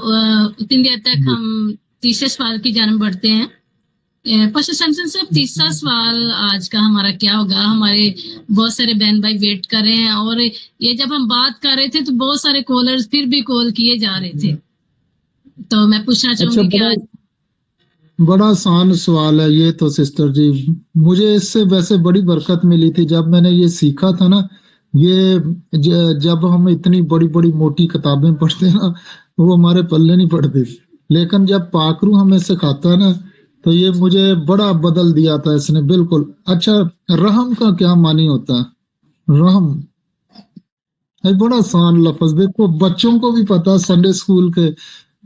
उतनी देर तक हम तीसरे सवाल की जानब बढ़ते हैं। पास्टर सैमसन साहब, तीसरा सवाल आज का हमारा क्या होगा? हमारे बहुत सारे बहन भाई वेट कर रहे हैं, और ये जब हम बात कर रहे थे तो बहुत सारे कॉलर्स फिर भी कॉल किए जा रहे थे, तो मैं पूछना चाहूंगी कि आज बड़ा आसान सवाल है ये तो सिस्टर जी। मुझे इससे वैसे बड़ी बरकत मिली थी जब मैंने ये सीखा था ना। ये जब हम इतनी बड़ी बड़ी मोटी किताबें पढ़ते हैं ना, वो हमारे पल्ले नहीं पड़ती, लेकिन जब पाकरू हमें सिखाता है ना, तो ये मुझे बड़ा बदल दिया था इसने बिल्कुल। अच्छा, रहम का क्या मानी होता है? रहम है बड़ा आसान लफ्ज, देखो बच्चों को भी पता, संडे स्कूल के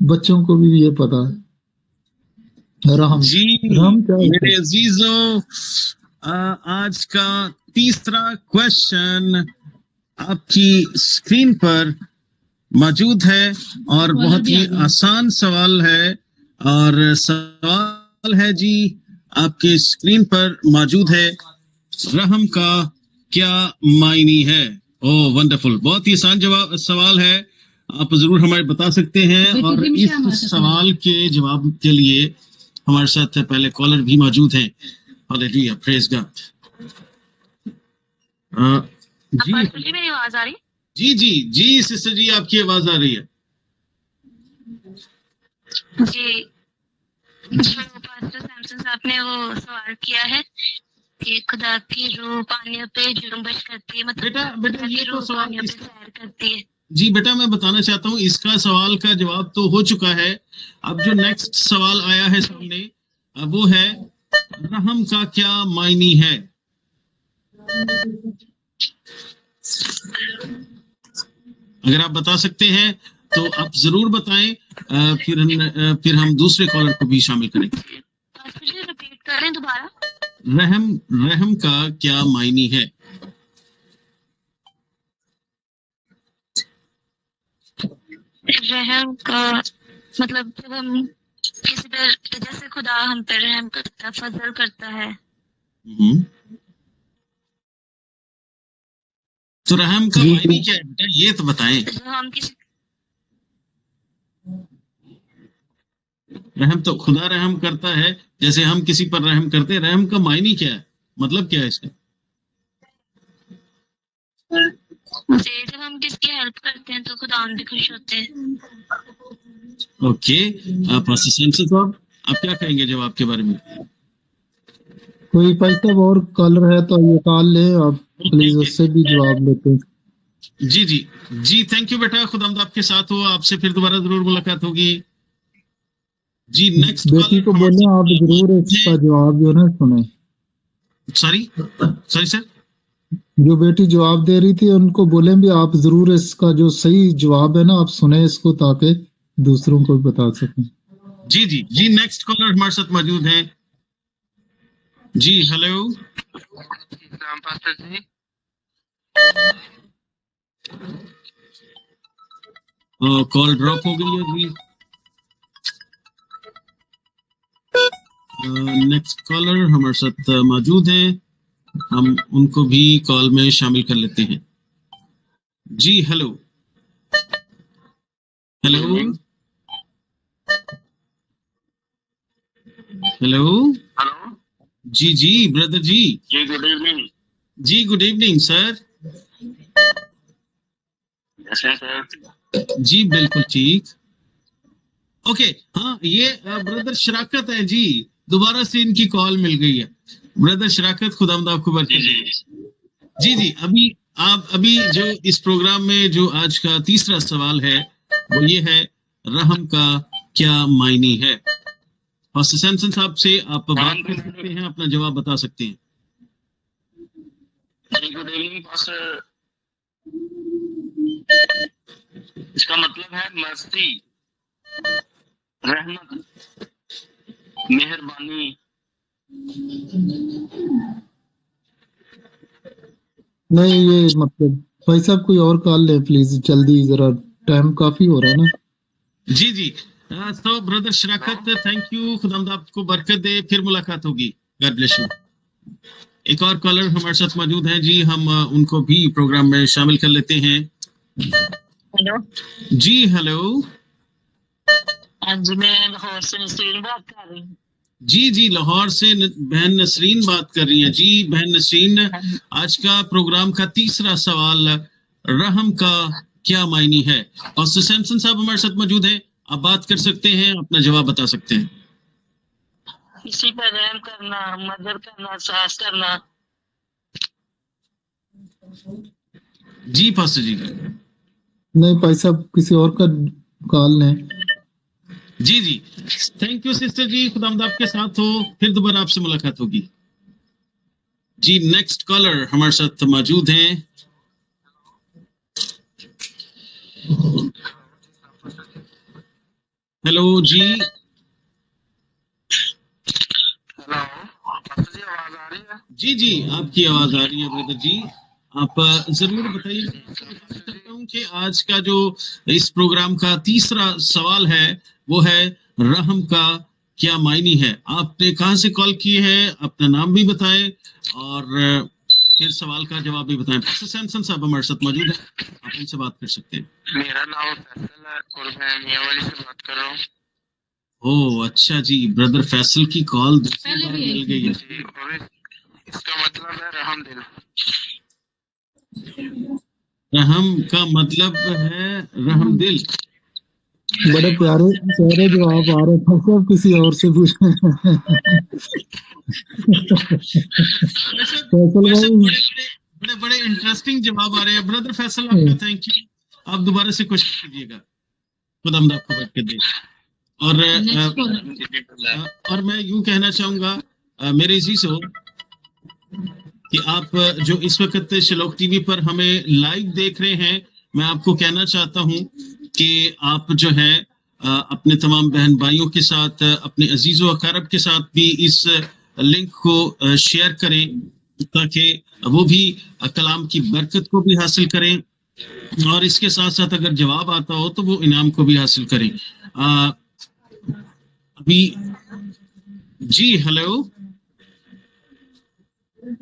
बच्चों को भी ये पता है। रहम जी रहम क्या होता मेरे है? अजीजों, आज का तीसरा क्वेश्चन आपकी स्क्रीन पर मौजूद है और बहुत ही आसान सवाल है। और सवाल है जी, आपके स्क्रीन पर मौजूद है, रहम का क्या मायनी है? ओह वंडरफुल, बहुत ही आसान जवाब सवाल है, आप जरूर हमें बता सकते हैं। और इस सवाल के जवाब के लिए हमारे साथ पहले कॉलर भी मौजूद हैं। Hallelujah, praise God. जी मेरी आवाज आ रही? जी जी जी सिस्टर जी, आपकी आवाज आ रही है जी। जो पास्टर सैमसन साहब ने वो सवाल किया है कि खुदा की रूह पानियों पे जुम्बश करती है, मतलब बेटा ये तो सवाल पानियों पे सैर करती है। जी बेटा, मैं बताना चाहता हूँ इसका सवाल का जवाब तो हो चुका है। अब जो नेक्स्ट सवाल आया है सामने, वो है रहम का क्या मायनी है? अगर आप बता सकते हैं तो आप जरूर बताएं, फिर हम दूसरे कॉलर को भी शामिल करेंगे। रिपीट कर रहे हैं दोबारा। रहम का क्या मायनी है? रहम का मतलब जब हम किसी पर, जैसे खुदा हम पर रहम करता, फजल करता है। तो रहम का मायनी क्या है बेटा, ये तो बताएं। जो हम किसी रहम तो खुदा रहम करता है, जैसे हम किसी पर रहम करते हैं। रहम का मायनी क्या है, मतलब क्या है इसका? जब हम किसकी हेल्प करते हैं तो खुदा भी खुश होते हैं। ओके, पास्टर सैमसन साहब, आप क्या कहेंगे जवाब के बारे में? कोई पैसा और कॉलर है तो ये कॉल ले, आप प्लीज उससे भी जवाब लेते हैं। जी जी जी, थैंक यू बेटा, खुदावंद आपके साथ हो, आपसे फिर दोबारा जरूर मुलाकात होगी। जी नेक्स्ट बेटी को बोले आप जरूर इसका जवाब जो ना सुने। सॉरी सर, जो बेटी जवाब दे रही थी उनको बोले भी आप जरूर इसका जो सही जवाब है ना आप सुने इसको, ताकि दूसरों को भी बता सकें। जी जी जी, नेक्स्ट कॉलर हमारे साथ मौजूद है जी। हेलो पास्टर जी। कॉल ड्रॉप हो गई है जी। नेक्स्ट कॉलर हमारे साथ मौजूद हैं, हम उनको भी कॉल में शामिल कर लेते हैं जी। हेलो हेलो हेलो हेलो जी जी ब्रदर जी। जी गुड इवनिंग। जी गुड इवनिंग सर। सर जी बिल्कुल ठीक। ओके, हाँ ये ब्रदर शराकत है जी, दोबारा से इनकी कॉल मिल गई है। ब्रदर शराकत, खुदावंद आपको बरकत। जी जी, अभी जो इस प्रोग्राम में जो आज का तीसरा सवाल है वो ये है, रहम का क्या मायनी है? पास्टर सैमसन साहब से आप बात कर सकते हैं, अपना जवाब बता सकते हैं। Good evening pastor. इसका मतलब है मर्सी, रहमत, मेहरबानी। नहीं, ये मतलब भाई साहब कोई और कॉल ले प्लीज, जल्दी, जरा टाइम काफी हो रहा है ना। जी जी, तो ब्रदर शराकत, थैंक यू, खुदावंद आपको बरकत दे, फिर मुलाकात होगी, गॉड ब्लेस यू। एक और कॉलर हमारे साथ मौजूद हैं जी, हम उनको भी प्रोग्राम में शामिल कर लेते हैं। हेलो जी हेलो। हाँ जी, मैं लाहौर से नसरीन बात कर रही हूँ। जी लाहौर से बहन नसरीन बात कर रही हैं। जी बहन नसरीन, आज का प्रोग्राम का तीसरा सवाल, रहम का क्या मायने है? और सैमसन साहब हमारे साथ मौजूद हैं, आप बात कर सकते हैं, अपना जवाब बता सकते हैं। किसी पर रहम करना, मदद करना, साहस करना। जी पास्टर जी। नहीं भाई साहब, किसी और का कॉल लें। जी थैंक यू सिस्टर जी, खुदावंद आपके साथ हो, फिर दोबारा आपसे मुलाकात होगी। जी नेक्स्ट कॉलर हमारे साथ मौजूद हैं। हेलो जी। हेलो, जी आवाज आ रही है? जी आपकी आवाज आ रही है ब्रदर जी, आप जरूर बताइए। चाहता हूँ कि आज का जो इस प्रोग्राम का तीसरा सवाल है वो है रहम का क्या मायने है। आपने कहाँ से कॉल की है, अपना नाम भी बताएं और फिर सवाल का जवाब भी बताएं। पास्टर सैमसन साहब हमारे साथ मौजूद है, आप इनसे बात कर सकते हैं। मेरा नाम फैसल है और मैं मियाँवाली से बात कर रहा हूँ। ओह अच्छा जी, ब्रदर फैसल की कॉल दूसरी बार मिल गई है। जी, और इसका मतलब है रहम दिल। रहम का मतलब है रहम दिल। बड़े प्यारे प्यारे जवाब आ रहे थे, सब किसी और से पूछे। फैसल भाई बड़े इंटरेस्टिंग जवाब आ रहे हैं ब्रदर फैसल, आपका थैंक यू। आप दोबारा से क्वेश्चन कीजिएगा, खुदावंद आपको बरकत दे। और मैं यूं कहना चाहूंगा मेरे अजीज हो कि आप जो इस वक्त शलोक टीवी पर हमें लाइव देख रहे हैं, मैं आपको कहना चाहता हूं कि आप जो है अपने तमाम बहन भाइयों के साथ, अपने अजीजों अकारब के साथ भी इस लिंक को शेयर करें ताकि वो भी कलाम की बरकत को भी हासिल करें, और इसके साथ साथ अगर जवाब आता हो तो वो इनाम को भी हासिल करें। अभी जी हेलो।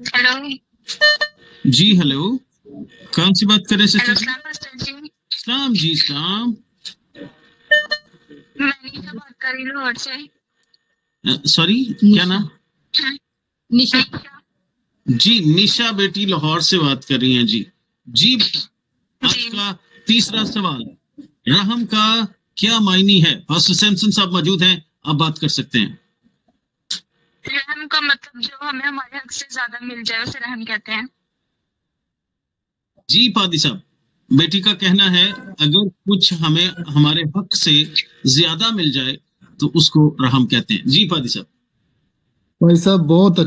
हेलो जी हेलो, कौन सी बात कर रहे हैं सिस्टर जी? जी, इस्लाम जी इस्लाम। मैं निशा बात कर रही हूँ लाहौर से। सॉरी क्या नाम? निशा। जी निशा बेटी लाहौर से बात कर रही हैं। जी आज का तीसरा सवाल, रहम का क्या मायने है? पास्टर सैमसन साहब मौजूद हैं, आप बात कर सकते हैं। रहम का मतलब जो हमें हमारे हक से ज्यादा मिल जाए उसे रहम कहते हैं। जी पादी साहब, बेटी का कहना है अगर कुछ हमें हमारे हक से ज्यादा मिल जाए तो उसको रहम कहते हैं। जी पादी साहब। भाई साहब बहुत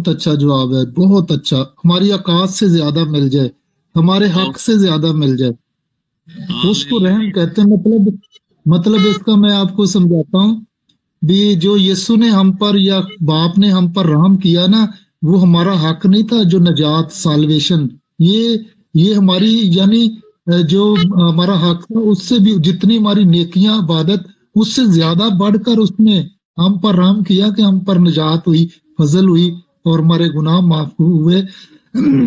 अच्छा जवाब है, बहुत अच्छा। हमारी औकात से ज्यादा मिल जाए, हमारे हक से ज्यादा मिल जाए, उसको रहम कहते हैं। मतलब इसका मैं आपको समझाता हूँ भी, जो यीशु ने हम पर या बाप ने हम पर रहम किया ना, वो हमारा हक नहीं था। जो नजात साल्वेशन, ये हमारी यानी जो हमारा हक था उससे भी, जितनी हमारी नेकियां इबादत, उससे ज्यादा बढ़कर उसने हम पर रहम किया कि हम पर निजात हुई, फजल हुई और हमारे गुनाह माफ हुए।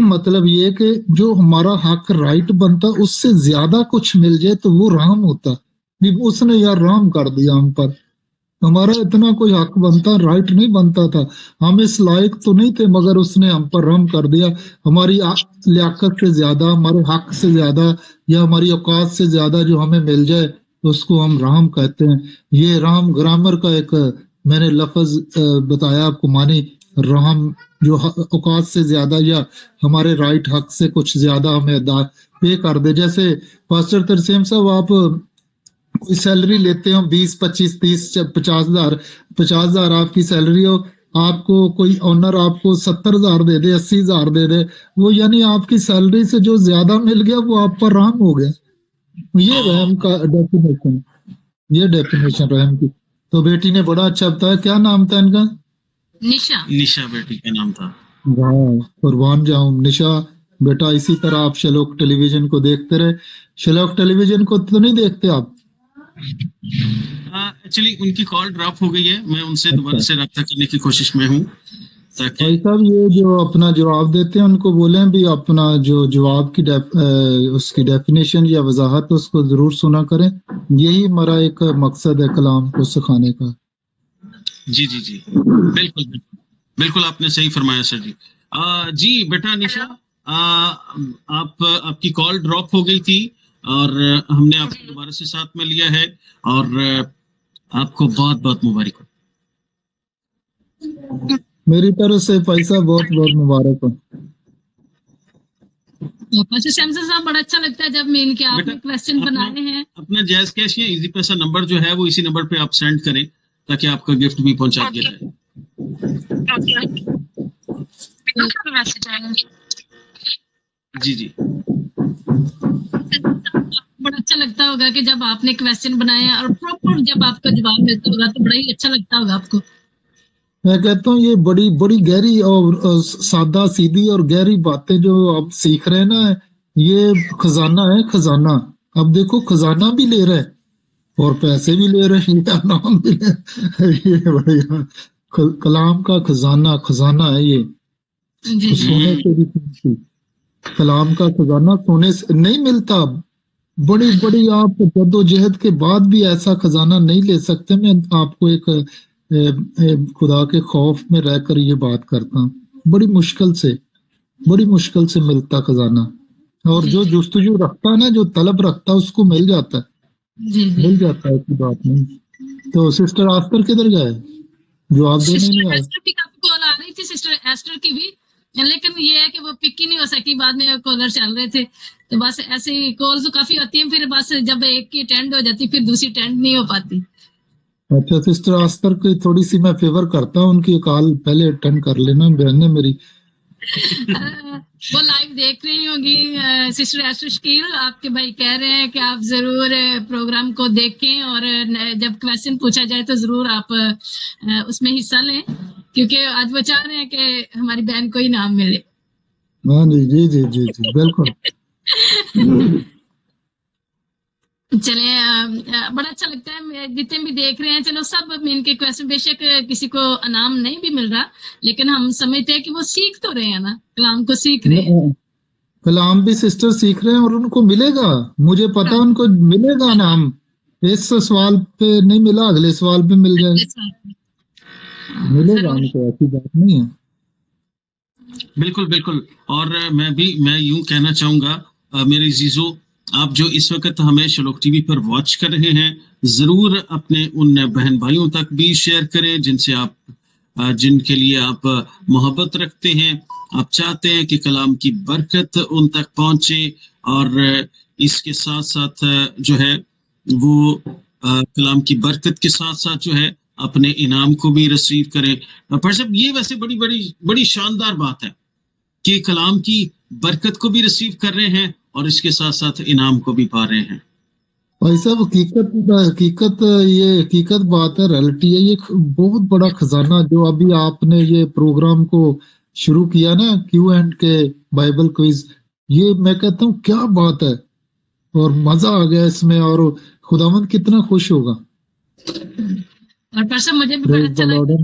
मतलब ये कि जो हमारा हक राइट बनता, उससे ज्यादा कुछ मिल जाए तो वो रहम होता। उसने यार रहम कर दिया हम पर। हमारा इतना कोई हक बनता, राइट नहीं बनता था, हम इस लायक तो नहीं थे, मगर उसने हम पर रहम कर दिया। हमारी लियाकत से ज्यादा, हमारे हक से ज्यादा या हमारी औकात से ज्यादा जो हमें मिल जाए उसको हम रहम कहते हैं। ये रहम ग्रामर का एक मैंने लफ्ज बताया आपको, मानी रहम जो औकात से ज्यादा या हमारे राइट हक से कुछ ज्यादा हमें पे कर दे। जैसे पास्टर तरसेम साहब, आप कोई सैलरी लेते हो 20, 25, 30, 50,000 आपकी सैलरी हो, आपको कोई ऑनर आपको 70,000 दे दे, 80,000 दे दे, वो यानी आपकी सैलरी से जो ज्यादा मिल गया वो आप पर रहम हो गया। ये रहम का डेफिनेशन, ये डेफिनेशन रहम की। तो बेटी ने बड़ा अच्छा बताया। क्या नाम था इनका? निशा बेटी का नाम था। कुर्बान जाऊं निशा बेटा, इसी तरह आप शलोक टेलीविजन को देखते रहे। शलोक टेलीविजन को तो नहीं देखते आप? एक्चुअली उनकी कॉल ड्रॉप हो गई है, मैं उनसे दोबारा से रब्ता करने की कोशिश में हूँ ताकि भाई साहब ये जो अपना जवाब देते हैं उनको बोलें भी अपना जो जवाब की उसकी डेफिनेशन या वजाहत उसको जरूर सुना करें। यही हमारा एक मकसद है कलाम को सिखाने का। जी जी जी बिल्कुल बिल्कुल आपने सही फरमाया सर जी। जी बेटा निशा, आपकी कॉल ड्रॉप हो गई थी और हमने आपको दोबारा से साथ में लिया है और आपको बहुत बहुत मुबारक हो। मेरी तरफ से पैसा बहुत बहुत मुबारक हो। सैमसन साहब बड़ा अच्छा लगता है जब मेन के आपने क्वेश्चन बनाए हैं। अपना जायज कैश या इजी पैसा नंबर जो है वो इसी नंबर पे आप सेंड करें ताकि आपका गिफ्ट भी पहुंचा दिया जाए। जी जी बड़ा अच्छा लगता होगा कि जब आपने क्वेश्चन बनाए और प्रॉपर जब आपका जवाब मिलता होगा तो बड़ा ही अच्छा लगता होगा आपको। मैं कहता हूँ ये बड़ी बड़ी गहरी और सादा सीधी और गहरी बातें जो आप सीख रहे हैं ना, ये खजाना है, खजाना। अब देखो खजाना भी ले रहे हैं और पैसे भी ले रहे हैं, नाम भी ले ये बढ़िया कलाम का खजाना, खजाना है ये। तो सोने से भी कीमती कलाम का खजाना सोने से नहीं मिलता। बड़ी बड़ी आप जद्दोजहद के बाद भी ऐसा खजाना नहीं ले सकते। मैं आपको एक खुदा के खौफ में रहकर ये बात करता हूँ, बड़ी मुश्किल से मिलता खजाना। और जो जुस्तजू रखता है ना, जो तलब रखता है उसको मिल जाता है, मिल जाता है, कोई बात नहीं। तो सिस्टर आस्तर किधर गए? जवाब देने नहीं आए। कॉल आ रही थी सिस्टर एस्टर की भी, लेकिन ये है कि वो पिक ही नहीं हो सकी, बाद में कॉलर चल रहे थे। तो बस ऐसे कॉल्स तो काफी आती हैं, फिर बस जब एक की अटेंड हो जाती फिर दूसरी अटेंड नहीं हो पाती। अच्छा सिस्टर आस्तर की थोड़ी सी मैं फेवर करता हूँ, उनकी कॉल पहले अटेंड कर लेना बहन ने मेरी। वो लाइव देख रही होंगी सिस्टर एस्टर शकील, आपके भाई कह रहे हैं कि आप जरूर प्रोग्राम को देखें और जब क्वेश्चन पूछा जाए तो जरूर आप उसमें हिस्सा लें, क्योंकि आज वो चाह रहे हैं कि हमारी बहन को इनाम मिले। हाँ जी जी जी जी जी बिल्कुल। चले बड़ा अच्छा लगता है जितने भी देख रहे हैं। चलो सब इनके क्वेश्चन, बेशक किसी को इनाम नहीं भी मिल रहा, लेकिन हम समझते हैं कि वो सीख तो रहे हैं ना, कलाम को सीख रहे हैं। कलाम भी सिस्टर सीख रहे हैं और उनको मिलेगा, मुझे पता उनको मिलेगा इनाम। इस सवाल पे नहीं मिला, अगले सवाल पे मिल जाएगा, मिलेगा उनको, ऐसी बात नहीं है। बिल्कुल बिल्कुल। और मैं यूं कहना चाहूंगा मेरे जीजो, आप जो इस वक्त हमें शलोक टीवी पर वॉच कर रहे हैं, जरूर अपने उन बहन भाइयों तक भी शेयर करें जिनसे आप जिनके लिए आप मोहब्बत रखते हैं, आप चाहते हैं कि कलाम की बरकत उन तक पहुंचे, और इसके साथ साथ जो है वो कलाम की बरकत के साथ साथ जो है अपने इनाम को भी रिसीव करें। पर साहब ये वैसे बड़ी बड़ी बड़ी शानदार बात है कि कलाम की बरकत को भी रिसीव कर रहे हैं और इसके साथ साथ इनाम को भी पा रहे हैं। भाई साहब हकीकत बात है, रियलिटी है। ये बहुत बड़ा खजाना जो अभी आपने ये प्रोग्राम को शुरू किया ना, Q&K बाइबल क्विज, ये मैं कहता हूँ क्या बात है, और मजा आ गया इसमें, और खुदावंद कितना खुश होगा। और परसों मुझे भी बड़ा अच्छा लगा,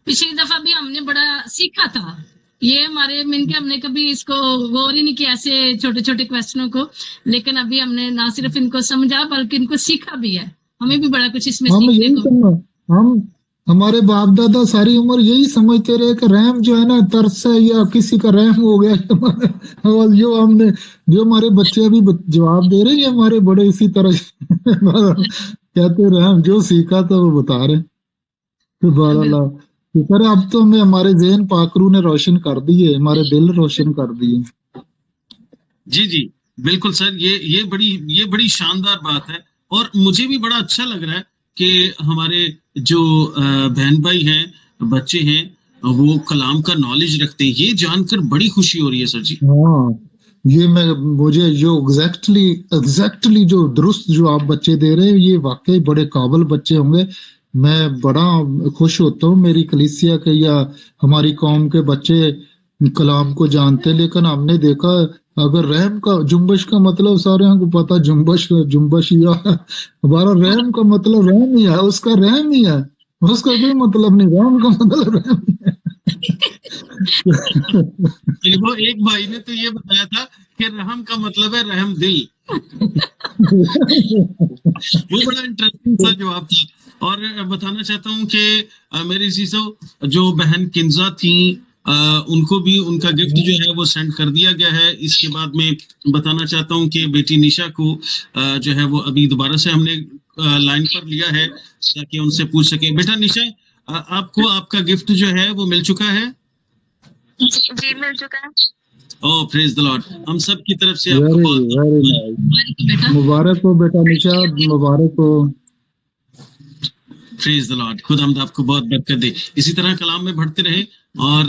पिछली दफा भी हमने बड़ा सीखा था। ये हमारे मिनके हमने कभी इसको गौर ही नहीं किया ऐसे छोटे छोटे क्वेश्चनों को, लेकिन अभी हमने ना सिर्फ इनको समझा बल्कि इनको सीखा भी है। हमें भी बड़ा कुछ इसमें सीखने को। हम हमारे बाप दादा सारी उम्र यही समझते रहे कि रहम जो है ना तरस है, या किसी का रहम हो गया। और जो हमारे बच्चे अभी जवाब दे रहे हैं, हमारे बड़े इसी तरह कहते रहम, जो सीखा था वो बता रहे। तो सर अब तो हमें हमारे ज़हन पाकरू ने रोशन कर दिए, हमारे दिल रोशन कर दिए। जी जी बिल्कुल सर, ये बड़ी शानदार बात है। और मुझे भी बड़ा अच्छा लग रहा है कि हमारे जो बहन भाई हैं, बच्चे हैं, वो कलाम का नॉलेज रखते हैं। ये जानकर बड़ी खुशी हो रही है सर जी। हाँ, ये मुझे जो एग्जैक्टली जो दुरुस्त जो आप बच्चे दे रहे हैं, ये वाकई बड़े काबिल बच्चे होंगे। मैं बड़ा खुश होता हूँ मेरी कलीसिया के या हमारी कौम के बच्चे कलाम को जानते हैं। लेकिन हमने देखा अगर रहम का जुम्बश का मतलब सारे को पता, जुम्बश जुम्बश या हमारा रहम का मतलब रहम ही है, उसका रहम ही है, उसका कोई मतलब नहीं, रहम का मतलब रहम ही है। वो एक भाई ने तो ये बताया था कि रहम का मतलब है रहम दिल। वो बड़ा इंटरेस्टिंग सा जवाब था। और बताना चाहता हूँ कि मेरी चीजों जो बहन किंजा थी, उनको भी उनका गिफ्ट जो है वो सेंड कर दिया गया है। इसके बाद में बताना चाहता हूँ कि बेटी निशा को जो है वो अभी दोबारा से हमने लाइन पर लिया है ताकि उनसे पूछ सके। बेटा निशा, आपको आपका गिफ्ट जो है वो मिल चुका है? जी मिल चुका है। ओह प्रेज द लॉर्ड, हम सब की तरफ से आपको वेरी बहुत वेरी नाइस, बेटा मुबारक हो बेटा निशा, मुबारक हो। प्रेज द लॉर्ड, खुद हम आपको बहुत बरकत दे, इसी तरह कलाम में बढ़ते रहे और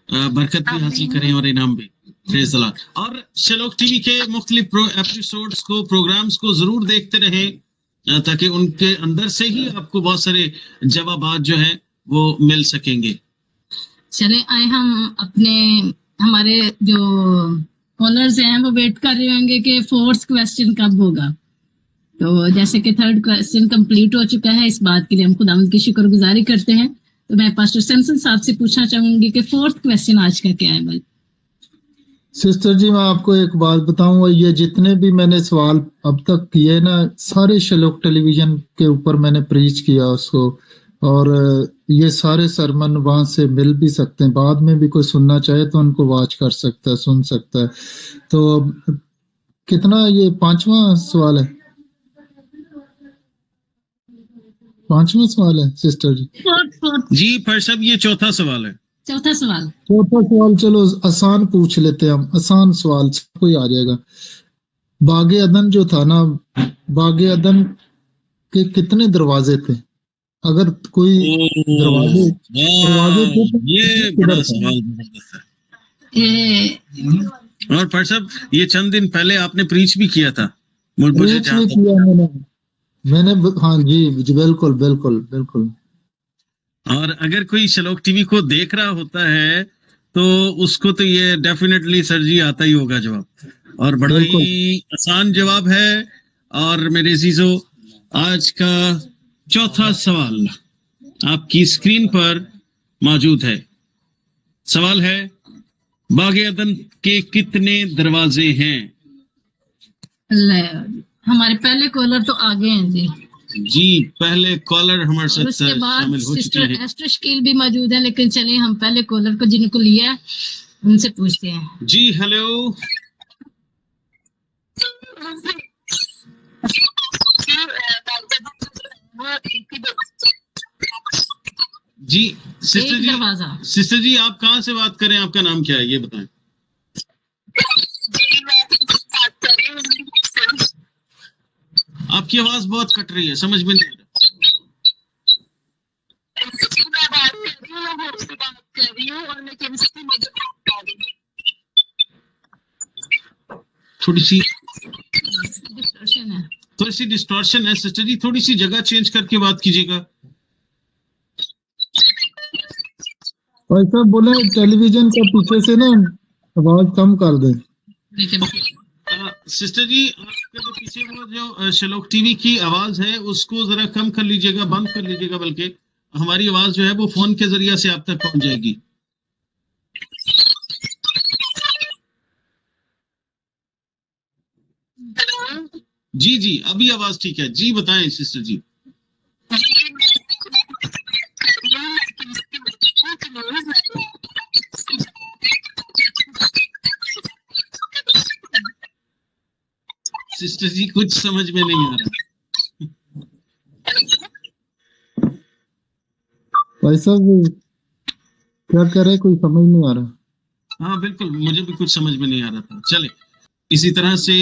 बरकत भी हासिल करें और इनाम भी। Praise the Lord. और शलोक टीवी के मुख्तलिफ एपिसोड्स को, प्रोग्राम्स को जरूर देखते रहें ताकि उनके अंदर से ही आपको बहुत सारे जवाबात जो है वो मिल सकेंगे। चले आए हम अपने, हमारे जो कॉलर्स हैं वो वेट कर रहे होंगे कि फोर्थ क्वेश्चन कब होगा। तो जैसे कि थर्ड क्वेश्चन कंप्लीट हो चुका है, इस बात के लिए हम खुदावंद की शुक्रगुजारी करते हैं। तो मैं पास्टर सैमसन साहब से पूछना चाहूंगी कि फोर्थ क्वेश्चन आज का क्या है भाई? सिस्टर जी, मैं आपको एक बात बताऊंगा, ये जितने भी मैंने सवाल अब तक किए ना, सारे शलोक टेलीविजन के ऊपर मैंने प्रीच किया उसको, और ये सारे सरमन वहां से मिल भी सकते हैं, बाद में भी कोई सुनना चाहे तो उनको वॉच कर सकता है, सुन सकता है। तो कितना, ये पांचवा सवाल है? पांचवा सवाल है सिस्टर जी? फोर्थ जी पर साहब, ये चौथा सवाल है। चौथा सवाल। चौथा सवाल, चलो आसान पूछ लेते हैं हम, आसान सवाल सबको ही आ जाएगा। बागे अदन जो था ना, बागे अदन के कितने दरवाजे थे? अगर कोई दरवाजे दरवाजे थे तो ये किधर बड़ा था? सवाल जबरदस्त है। ये और पर साहब, ये चंद दिन पहले आपने प्रीच भी किया था, मुझे प्रीच जहाँ भी तक किया मैंने, हाँ जी बिल्कुल बिल्कुल बिल्कुल। और अगर कोई शलोक टीवी को देख रहा होता है तो उसको तो ये डेफिनेटली सर जी आता ही होगा जवाब, और बड़ा बिल्कुल ही आसान जवाब है। और मेरे अजीजों, आज का चौथा सवाल आपकी स्क्रीन पर मौजूद है। सवाल है, बागे अदन के कितने दरवाजे हैं? हमारे पहले कॉलर तो आ गए हैं जी। जी, पहले कॉलर हमारे और साथ उसके बाद शामिल हो चुके सिस्टर हैं। एस्टर शकील भी मौजूद है, लेकिन चलिए हम पहले कॉलर को जिनको लिया है उनसे पूछते हैं। जी हेलो जी सिस्टर एक जी, दरवाजा। सिस्टर जी आप कहाँ से बात करें, आपका नाम क्या है ये बताएं। आपकी आवाज बहुत कट रही है, समझ में नहीं आ रहा। थोड़ी सी डिस्टॉर्शन है। थोड़ी सी डिस्टॉर्शन है सिस्टर जी, थोड़ी सी जगह चेंज करके बात कीजिएगा। भाई साहब बोले टेलीविजन के पीछे से ना आवाज कम कर दे। सिस्टर जी, आपका जो पीछे वो जो शलोक टीवी की आवाज है उसको जरा कम कर लीजिएगा, बंद कर लीजिएगा, बल्कि हमारी आवाज जो है वो फोन के जरिए से आप तक पहुंच जाएगी। जी जी, अभी आवाज ठीक है जी, बताएं सिस्टर जी। सिस्टर जी कुछ समझ में नहीं आ रहा। भाई साहब क्या कह रहे, कोई समझ नहीं आ रहा। हाँ बिल्कुल, मुझे भी कुछ समझ में नहीं आ रहा था। चले, इसी तरह से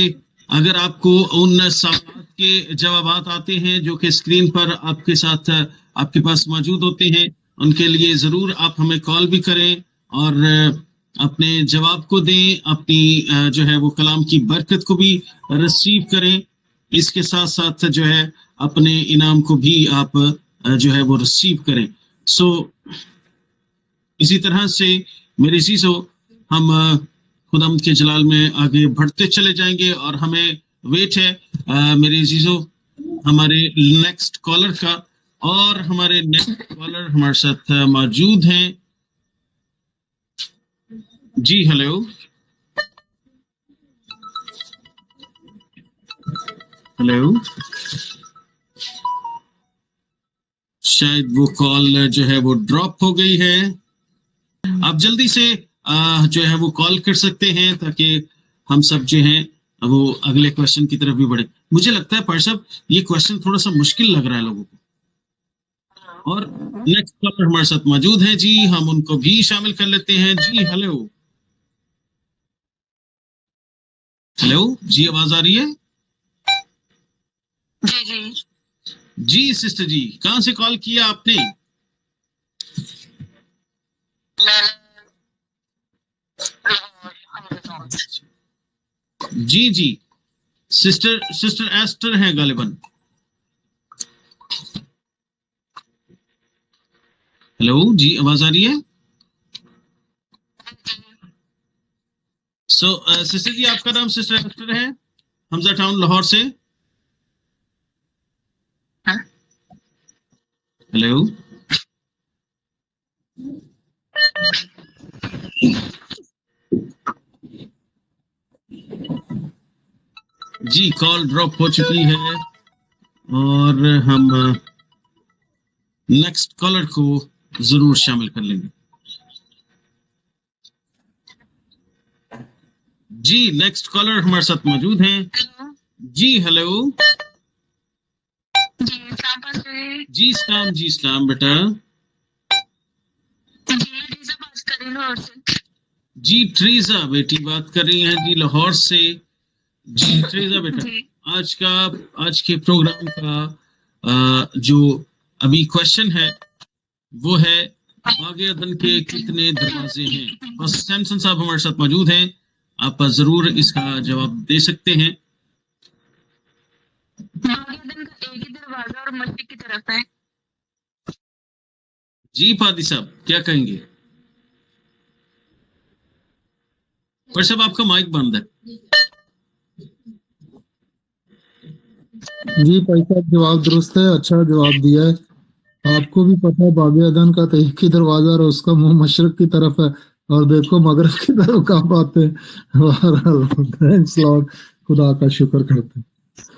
अगर आपको उन सवाल के जवाब आते हैं जो कि स्क्रीन पर आपके साथ आपके पास मौजूद होते हैं, उनके लिए जरूर आप हमें कॉल भी करें और अपने जवाब को दें, अपनी जो है वो कलाम की बरकत को भी रिसीव करें। इसके साथ साथ जो है अपने इनाम को भी आप जो है वो रिसीव करें। सो इसी तरह से मेरे चीजों हम खुदाम के जलाल में आगे बढ़ते चले जाएंगे और हमें वेट है मेरे अजीजों हमारे नेक्स्ट कॉलर का। और हमारे नेक्स्ट कॉलर हमारे साथ मौजूद हैं। जी हेलो, हेलो। शायद वो कॉल जो है वो ड्रॉप हो गई है। आप जल्दी से जो है वो कॉल कर सकते हैं ताकि हम सब जो हैं वो अगले क्वेश्चन की तरफ भी बढ़े। मुझे लगता है पार्थ साहब ये क्वेश्चन थोड़ा सा मुश्किल लग रहा है लोगों को। और नेक्स्ट कॉलर हमारे साथ मौजूद है जी, हम उनको भी शामिल कर लेते हैं। जी हेलो, हेलो जी, आवाज आ रही है? जी जी जी सिस्टर जी, कहाँ से कॉल किया आपने? जी जी, सिस्टर एस्टर हैं गालिबन। हेलो जी, आवाज आ रही है? सिस्टर जी, आपका नाम सिस्टर एस्टर है, हमजा टाउन लाहौर से। हेलो जी, कॉल ड्रॉप हो चुकी है और हम नेक्स्ट कॉलर को जरूर शामिल कर लेंगे। जी नेक्स्ट कॉलर हमारे साथ मौजूद हैं। जी हेलो जी, इस्लाम बेटा। जी ट्रीजा बेटी बात कर रही हैं जी लाहौर से। जी ट्रीजा बेटा, आज के प्रोग्राम का जो अभी क्वेश्चन है वो है बागे अदन के कितने दरवाजे हैं। और सैमसन साहब हमारे साथ मौजूद हैं, आप जरूर इसका जवाब दे सकते हैं। बागे अदन का एक ही दरवाजा और मस्जिद की तरफ है। जी पादी साहब क्या कहेंगे? पर साहब आपका माइक बंद है। जी भाई साहब, जवाब दुरुस्त है, अच्छा जवाब दिया है। आपको भी पता है बागे अदन का तो एक ही दरवाजा और उसका मुंह मशरक की तरफ है, और देखो मगरब की तरफ कब आते हैं। थैंक्स लॉर्ड, खुदा का शुक्र करते हैं।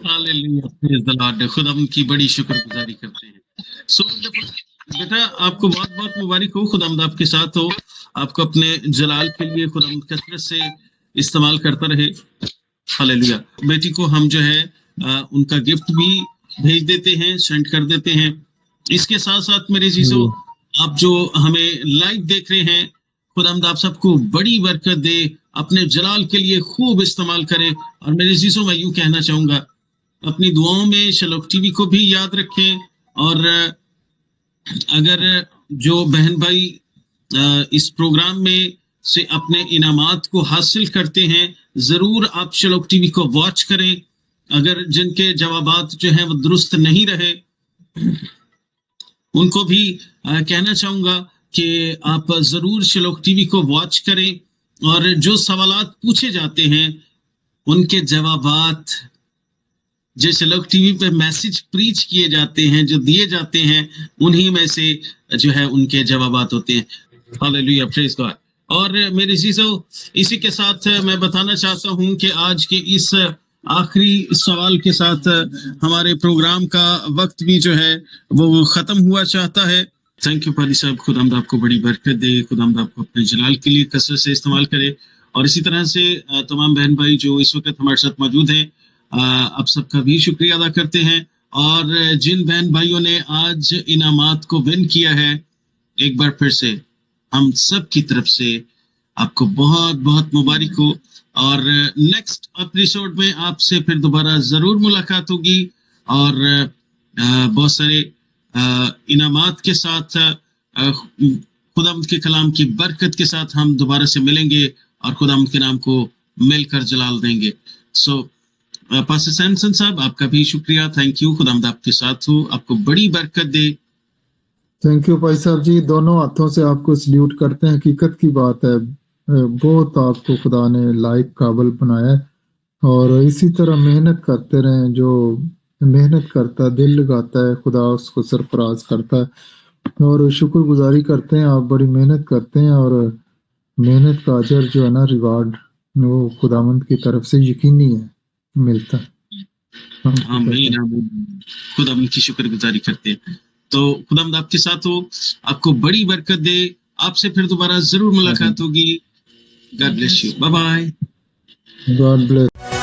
हालेलुया, प्रेज द लॉर्ड, खुदा की बड़ी शुक्रगुजारी करते हैं। सो बेटा आपको बहुत बहुत मुबारक हो, खुदावंद आपके साथ हो, आपको अपने जलाल के लिए खुदावंद कसरत से इस्तेमाल करता रहे। हालेलुया। बेटी को हम जो है उनका गिफ्ट भी भेज देते हैं, सेंड कर देते हैं। इसके साथ साथ मेरे जीजो, आप जो हमें लाइव देख रहे हैं, खुदावंद आप सबको बड़ी बरकत दे, अपने जलाल के लिए खूब इस्तेमाल करें। और मेरे जीजो मैं यूं कहना चाहूंगा, अपनी दुआओं में शलोक टीवी को भी याद रखें। और अगर जो बहन भाई इस प्रोग्राम में से अपने इनामात को हासिल करते हैं, जरूर आप शलोक टीवी को वॉच करें। अगर जिनके जवाबात जो हैं वो दुरुस्त नहीं रहे, उनको भी कहना चाहूंगा कि आप जरूर शलोक टीवी को वॉच करें। और जो सवालात पूछे जाते हैं उनके जवाबात जो शलोक टीवी पे मैसेज प्रीच किए जाते हैं, जो दिए जाते हैं, उन्हीं में से जो है उनके जवाबात होते हैं। Hallelujah, praise God. और मेरे जीजो, इसी के साथ मैं बताना चाहता हूं कि आज के इस आखिरी सवाल के साथ हमारे प्रोग्राम का वक्त भी जो है वो खत्म हुआ चाहता है। थैंक यू पादी साहब, खुदावंद आपको बड़ी बरकत दे, खुदावंद आपको अपने जलाल के लिए कसरत से इस्तेमाल करे। और इसी तरह से तमाम बहन भाई जो इस वक्त हमारे साथ मौजूद हैं, आप सबका भी शुक्रिया अदा करते हैं। और जिन बहन भाइयों ने आज इनामात को विन किया है, एक बार फिर से हम सब की तरफ से आपको बहुत बहुत मुबारक हो। और नेक्स्ट एपिसोड में आपसे फिर दोबारा जरूर मुलाकात होगी और बहुत सारे इनामात के साथ, खुदावंद के कलाम की बरकत के साथ हम दोबारा से मिलेंगे और खुदावंद के नाम को मिलकर जलाल देंगे। सो पास्टर सैमसन साहब, आपका भी शुक्रिया, थैंक यू, खुदावंद आपके साथ हो, आपको बड़ी बरकत दे। थैंक यू भाई साहब जी, दोनों हाथों से आपको सल्यूट करते हैं। हकीकत की बात है, बहुत आपको खुदा ने लायक काबिल बनाया है, और इसी तरह मेहनत करते रहें। जो मेहनत करता है, दिल लगाता है, खुदा उसको सरफराज करता है। और शुक्रगुजारी करते हैं, आप बड़ी मेहनत करते हैं, और मेहनत का अजर जो है ना, रिवार्ड, वो खुदावंद की तरफ से यकीनी है, मिलता है। आमीन आमीन। खुदावंद की शुक्रगुजारी करते हैं। तो खुदावंद आपके साथ हो, आपको बड़ी बरकत दे। आपसे फिर दोबारा जरूर मुलाकात होगी। God bless you, bye bye. God bless.